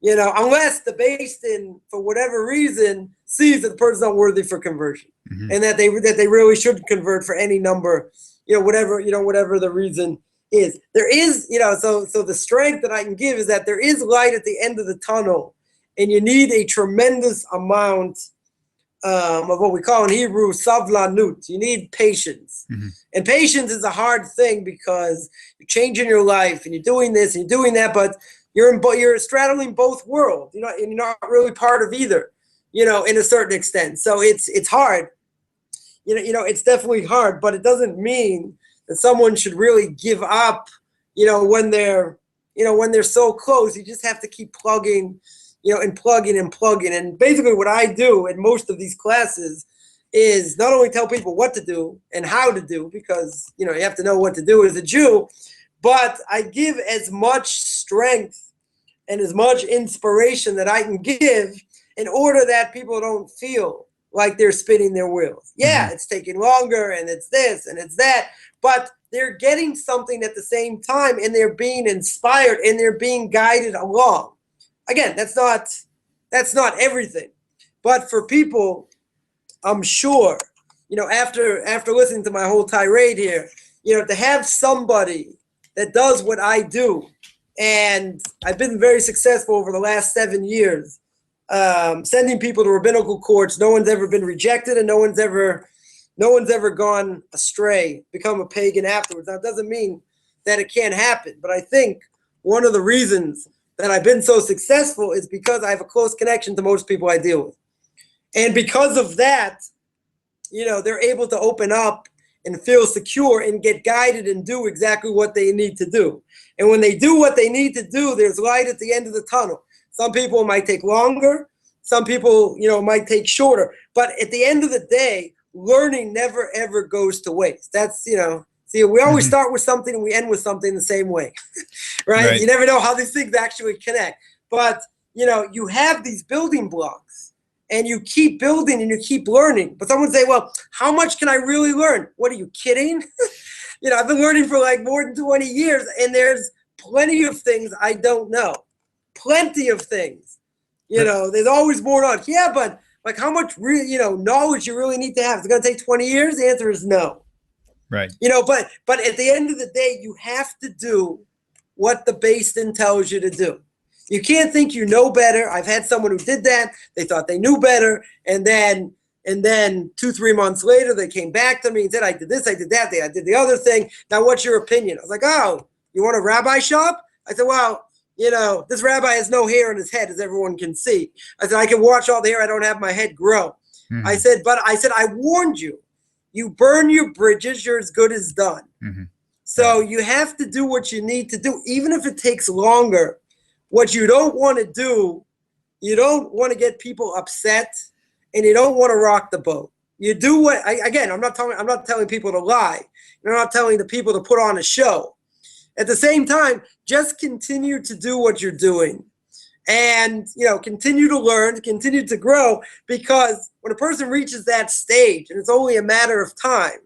S2: Unless the Beis Din, for whatever reason, sees that the person's not worthy for conversion, mm-hmm. and that they really should convert for any number, whatever the reason is. There is, so the strength that I can give is that there is light at the end of the tunnel, and you need a tremendous amount of what we call in Hebrew savlanut. You need patience, mm-hmm. and patience is a hard thing because you're changing your life and you're doing this and you're doing that, but you're straddling both worlds, and you're not really part of either, in a certain extent. So it's hard, it's definitely hard, but it doesn't mean that someone should really give up, when they're so close. You just have to keep plugging, and plugging and plugging. And basically what I do in most of these classes is not only tell people what to do and how to do, because, you have to know what to do as a Jew, but I give as much strength and as much inspiration that I can give in order that people don't feel like they're spinning their wheels. Yeah, mm-hmm. It's taking longer and it's this and it's that, but they're getting something at the same time and they're being inspired and they're being guided along. Again, that's not everything, but for people, I'm sure, after listening to my whole tirade here, to have somebody that does what I do, and I've been very successful over the last 7 years, sending people to rabbinical courts. No one's ever been rejected, and no one's ever gone astray, become a pagan afterwards. That doesn't mean that it can't happen, but I think one of the reasons that I've been so successful is because I have a close connection to most people I deal with, and because of that, they're able to open up and feel secure and get guided and do exactly what they need to do. And when they do what they need to do, there's light at the end of the tunnel. Some people might take longer. Some people, might take shorter. But at the end of the day, learning never, ever goes to waste. That's, see, we always start with something and we end with something the same way, right? You never know how these things actually connect. But, you have these building blocks. And you keep building and you keep learning. But someone say, well, how much can I really learn? What, are you kidding? I've been learning for like more than 20 years, and there's plenty of things I don't know. Plenty of things. There's always more knowledge. Yeah, but like how much knowledge you really need to have? Is it going to take 20 years? The answer is no.
S1: Right.
S2: But at the end of the day, you have to do what the Beis Din tells you to do. You can't think you know better. I've had someone who did that. They thought they knew better. And then 2-3 months later, they came back to me and said, I did this, I did that, I did the other thing. Now, what's your opinion? I was like, oh, you want a rabbi shop? I said, well, this rabbi has no hair on his head, as everyone can see. I said, I can watch all the hair. I don't have my head grow. Mm-hmm. I said, I warned you. You burn your bridges, you're as good as done. Mm-hmm. So you have to do what you need to do, even if it takes longer. What you don't want to do, you don't want to get people upset, and you don't want to rock the boat. You do what, I'm not telling people to lie. I'm not telling the people to put on a show. At the same time, just continue to do what you're doing, and continue to learn, continue to grow, because when a person reaches that stage, and it's only a matter of time,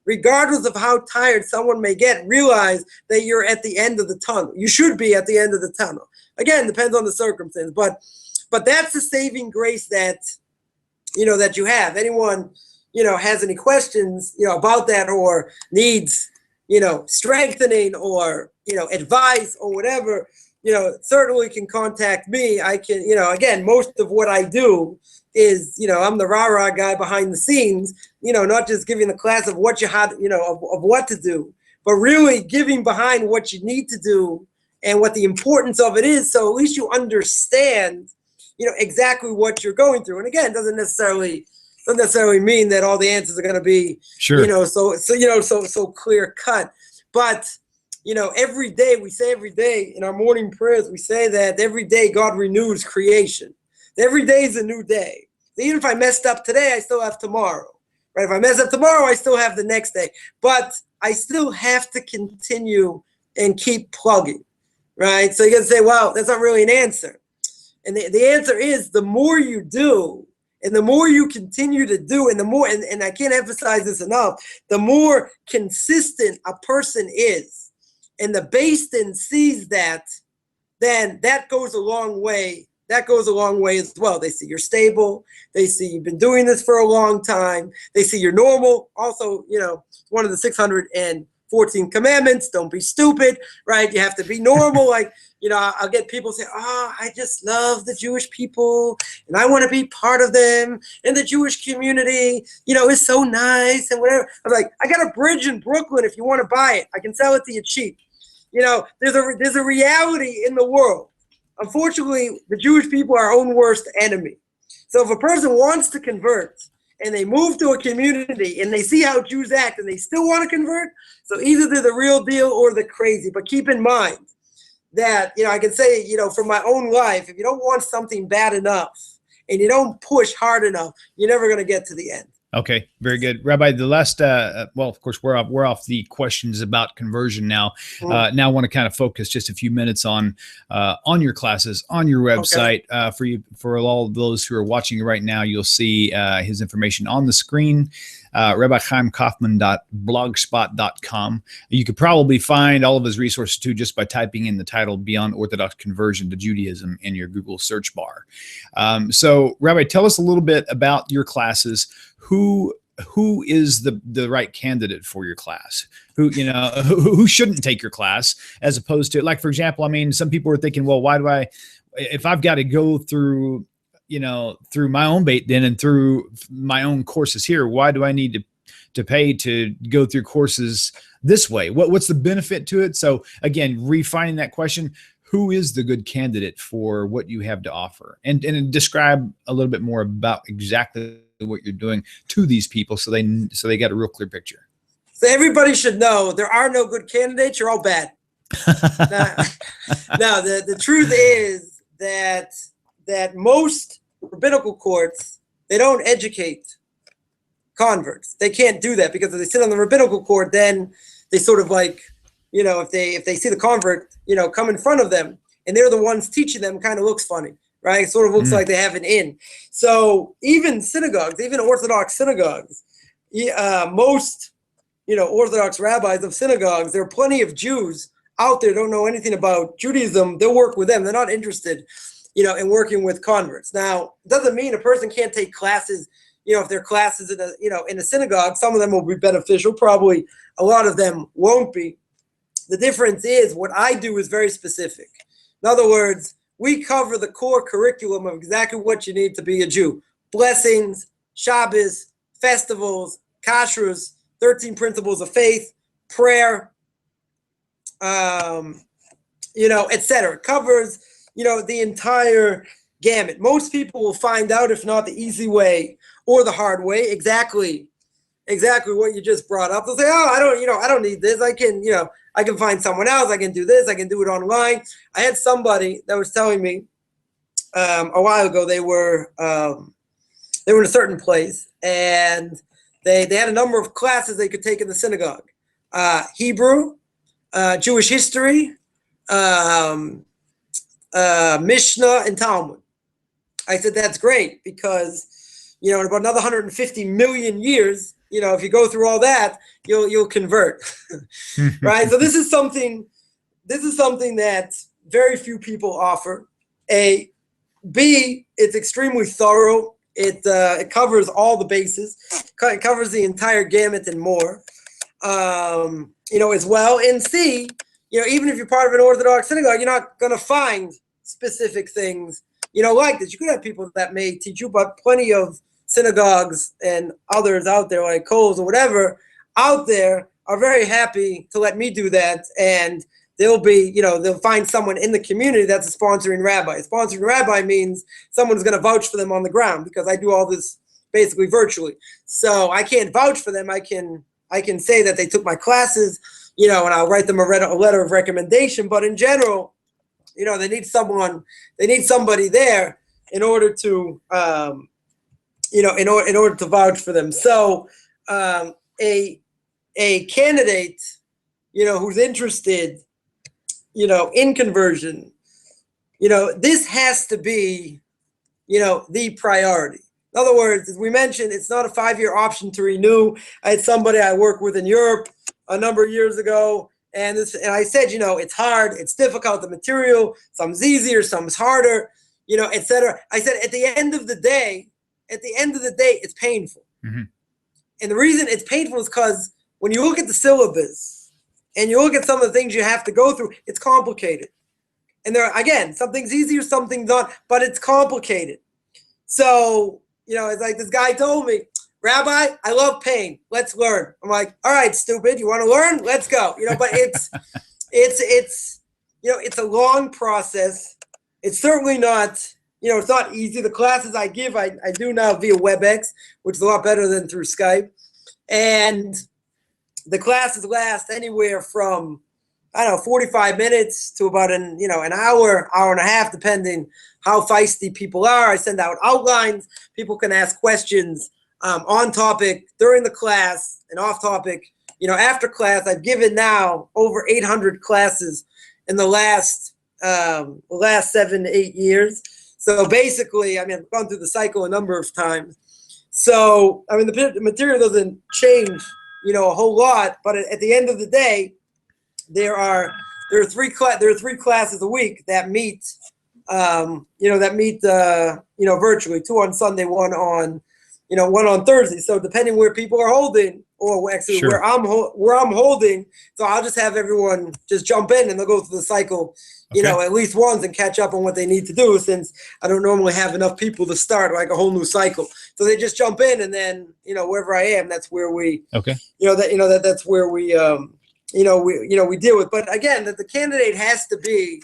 S2: regardless of how tired someone may get, realize that you're at the end of the tunnel. You should be at the end of the tunnel. Again, depends on the circumstance, but that's the saving grace that you have. Anyone, has any questions, about that, or needs, strengthening, or, advice or whatever, certainly can contact me. I can, again, most of what I do is, I'm the rah-rah guy behind the scenes, not just giving the class of what you had, of what to do, but really giving behind what you need to do and what the importance of it is. So at least you understand, exactly what you're going through. And again, it doesn't necessarily mean that all the answers are going to be,
S1: sure.
S2: so clear cut. But, every day in our morning prayers, we say that every day God renews creation. Every day is a new day. Even if I messed up today, I still have tomorrow. Right? If I mess up tomorrow, I still have the next day. But I still have to continue and keep plugging. Right? So you're going to say, well, that's not really an answer. And the answer is the more you do, and the more you continue to do, and the more, and I can't emphasize this enough, the more consistent a person is, and the Beis Din sees that, then that goes a long way. That goes a long way as well. They see you're stable. They see you've been doing this for a long time. They see you're normal. Also, one of the 614 commandments, don't be stupid, right? You have to be normal. Like, I'll get people say, I just love the Jewish people and I want to be part of them. And the Jewish community, is so nice and whatever. I'm like, I got a bridge in Brooklyn if you want to buy it. I can sell it to you cheap. There's a reality in the world. Unfortunately, the Jewish people are our own worst enemy. So if a person wants to convert and they move to a community and they see how Jews act and they still want to convert, so either they're the real deal or they're crazy. But keep in mind that, I can say, from my own life, if you don't want something bad enough and you don't push hard enough, you're never going to get to the end.
S1: Okay, very good, Rabbi. The last, well, of course, we're off the questions about conversion now. Now, I want to kind of focus just a few minutes on your classes, on your website. Okay. For all of those who are watching right now, you'll see his information on the screen. RabbiChaimCoffman.blogspot.com. You could probably find all of his resources too just by typing in the title "Beyond Orthodox Conversion to Judaism" in your Google search bar. So, Rabbi, tell us a little bit about your classes. Who is the right candidate for your class? Who shouldn't take your class, as opposed to, like, for example, I mean, some people are thinking, well, why do if I've got to go through my own Beit Din and through my own courses here, why do I need to pay to go through courses this way? What's the benefit to it? So again, refining that question, who is the good candidate for what you have to offer? And describe a little bit more about exactly what you're doing to these people so they got a real clear picture.
S2: So everybody should know there are no good candidates. You're all bad. Now, the truth is that most rabbinical courts, they don't educate converts. They can't do that because if they sit on the rabbinical court, then they sort of like, if they see the convert, come in front of them and they're the ones teaching them, kind of looks funny, right? It sort of looks like they have an in. So even synagogues, even Orthodox synagogues, most, Orthodox rabbis of synagogues, there are plenty of Jews out there don't know anything about Judaism. They'll work with them. They're not interested, in working with converts. Now, it doesn't mean a person can't take classes, if there are classes in a synagogue, some of them will be beneficial. Probably a lot of them won't be. The difference is what I do is very specific. In other words, we cover the core curriculum of exactly what you need to be a Jew. Blessings, Shabbos, festivals, kashrus, 13 principles of faith, prayer, etc. Covers, the entire gamut. Most people will find out, if not the easy way or the hard way, exactly what you just brought up. They'll say, I don't need this. I can find someone else. I can do this. I can do it online. I had somebody that was telling me a while ago they were in a certain place and they had a number of classes they could take in the synagogue. Hebrew, Jewish history, Mishnah, and Talmud. I said, that's great because, in about another 150 million years, if you go through all that, you'll convert, right? So this is something that very few people offer. A, B, it's extremely thorough. It covers all the bases. It covers the entire gamut and more, as well. And C, even if you're part of an Orthodox synagogue, you're not going to find specific things, like this. You could have people that may teach you, but plenty of synagogues and others out there, like Kohl's or whatever, out there are very happy to let me do that. And they'll find someone in the community that's a sponsoring rabbi. A sponsoring rabbi means someone's going to vouch for them on the ground, because I do all this basically virtually. So I can't vouch for them. I can say that they took my classes, and I'll write them a letter of recommendation. But in general, they need somebody there in order to, in order to vouch for them. So a candidate, who's interested, in conversion, this has to be, the priority. In other words, as we mentioned, it's not a 5-year option to renew. I had somebody I worked with in Europe a number of years ago, and I said, it's hard, it's difficult, the material, some's easier, some's harder, etc. I said, at the end of the day, it's painful.
S1: Mm-hmm.
S2: And the reason it's painful is because when you look at the syllabus and you look at some of the things you have to go through, it's complicated. And again, something's easier, something's not, but it's complicated. So, it's like this guy told me, Rabbi, I love pain. Let's learn. I'm like, all right, stupid. You want to learn? Let's go. But it's a long process. It's certainly not, it's not easy. The classes I give, I do now via WebEx, which is a lot better than through Skype. And the classes last anywhere from, 45 minutes to about an hour and a half, depending how feisty people are. I send out outlines. People can ask questions on topic during the class and off topic. After class, I've given now over 800 classes in the last 7 to 8 years. So basically, I've gone through the cycle a number of times. So, the material doesn't change, a whole lot. But at the end of the day, there are 3 classes a week that meet, virtually. 2 on Sunday, 1 on Thursday. So depending where people are holding, or actually
S1: Sure.
S2: where I'm holding, so I'll just have everyone just jump in and they'll go through the cycle, at least once, and catch up on what they need to do, since I don't normally have enough people to start like a whole new cycle. So they just jump in, and then wherever I am, that's where we that's where we we deal with. But again, that the candidate has to be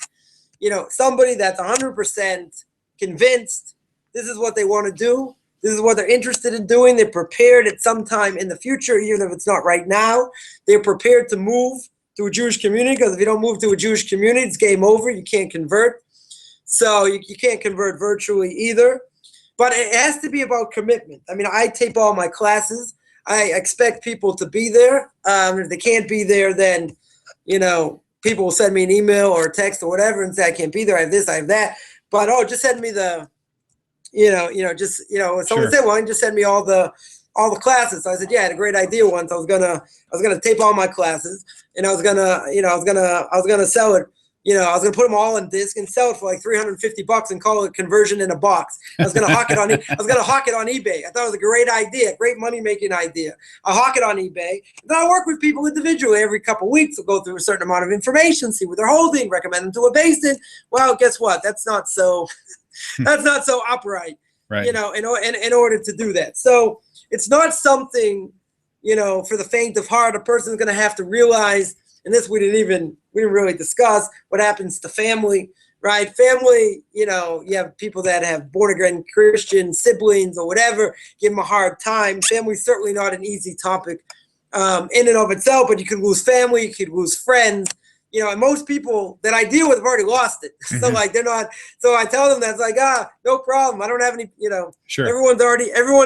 S2: somebody that's 100% convinced this is what they want to do. This is what they're interested in doing. They're prepared at some time in the future, even if it's not right now. They're prepared to move to a Jewish community, because if you don't move to a Jewish community, it's game over. You can't convert. So you can't convert virtually either. But it has to be about commitment. I tape all my classes. I expect people to be there. If they can't be there, then, people will send me an email or a text or whatever and say, I can't be there. I have this, I have that. But, just send me the, someone
S1: Sure.
S2: said, well, just send me all the classes. So I said, yeah, I had a great idea once. I was gonna tape all my classes, and I was gonna sell it. I was gonna put them all on disc and sell it for like $350 and call it conversion in a box. I was gonna hawk it on eBay. I thought it was a great idea, great money making idea. I hawk it on eBay. And then I work with people individually every couple of weeks. I'll go through a certain amount of information, see what they're holding, recommend them to a basin. Well, guess what? That's not so upright.
S1: Right.
S2: In order to do that. So it's not something, for the faint of heart. A person's going to have to realize, and this we didn't really discuss, what happens to family, right? Family, you have people that have born-again Christian siblings or whatever, give them a hard time. Family's certainly not an easy topic in and of itself, but you could lose family, you could lose friends. And most people that I deal with have already lost it. So they're not, so I tell them that's like, no problem. I don't have any,
S1: Sure.
S2: Everyone's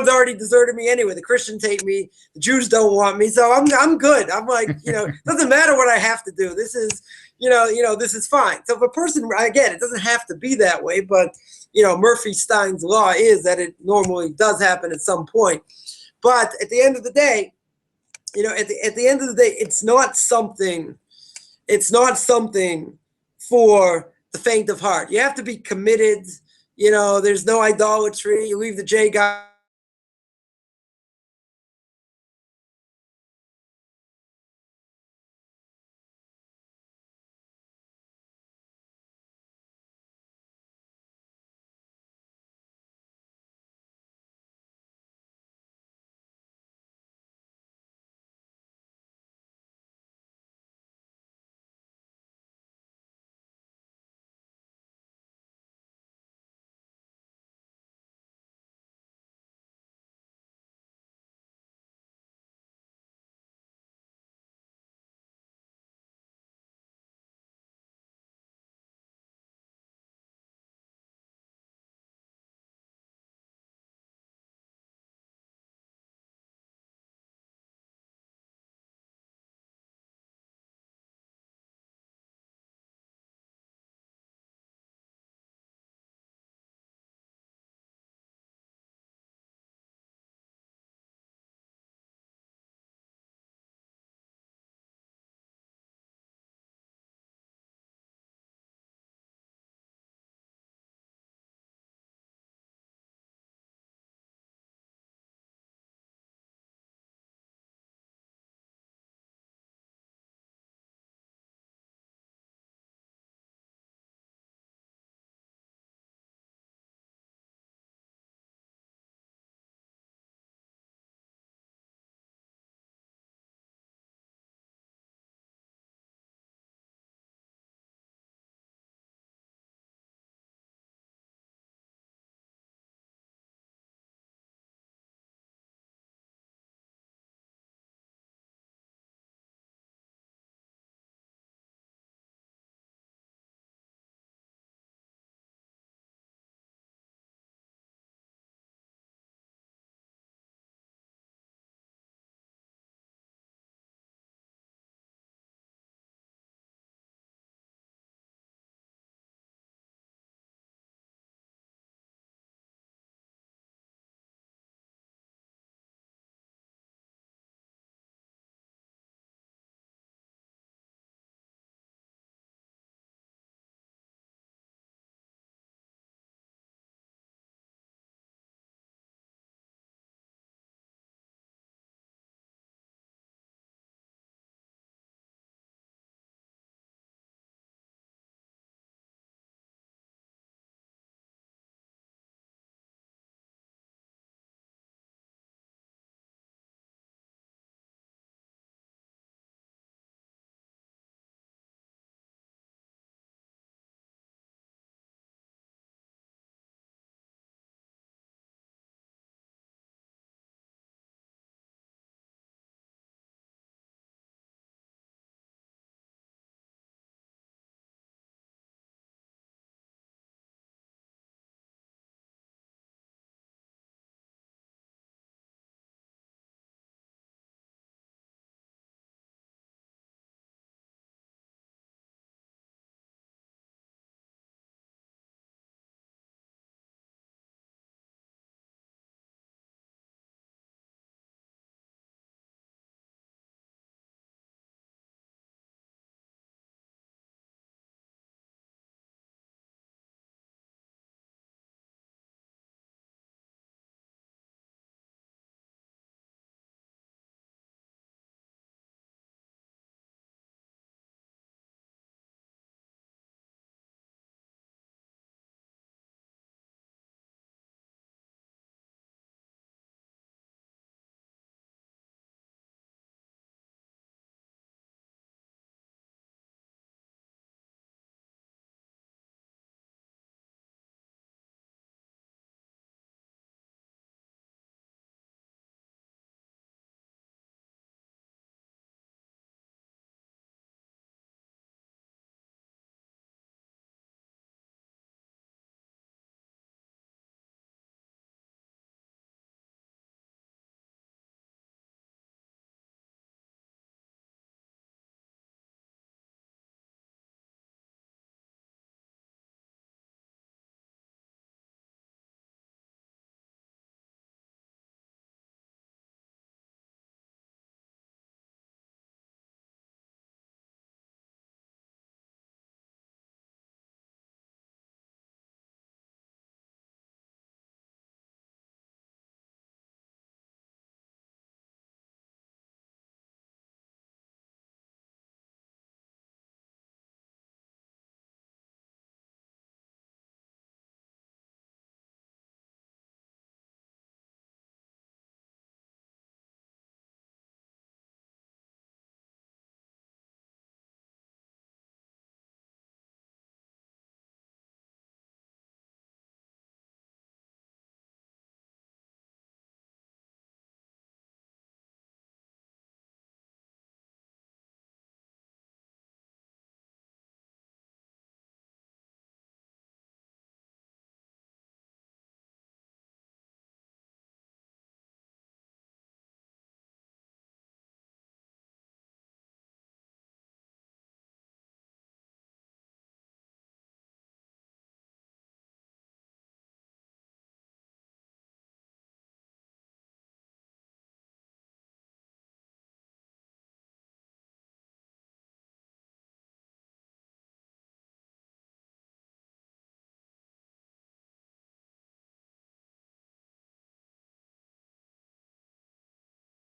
S2: already deserted me anyway. The Christians hate me. The Jews don't want me. So I'm good. I'm like, doesn't matter what I have to do. This is, this is fine. So if a person, again, it doesn't have to be that way, but, Murphy Stein's law is that it normally does happen at some point. But at the end of the day, it's not something for the faint of heart. You have to be committed. There's no idolatry. You leave the J guy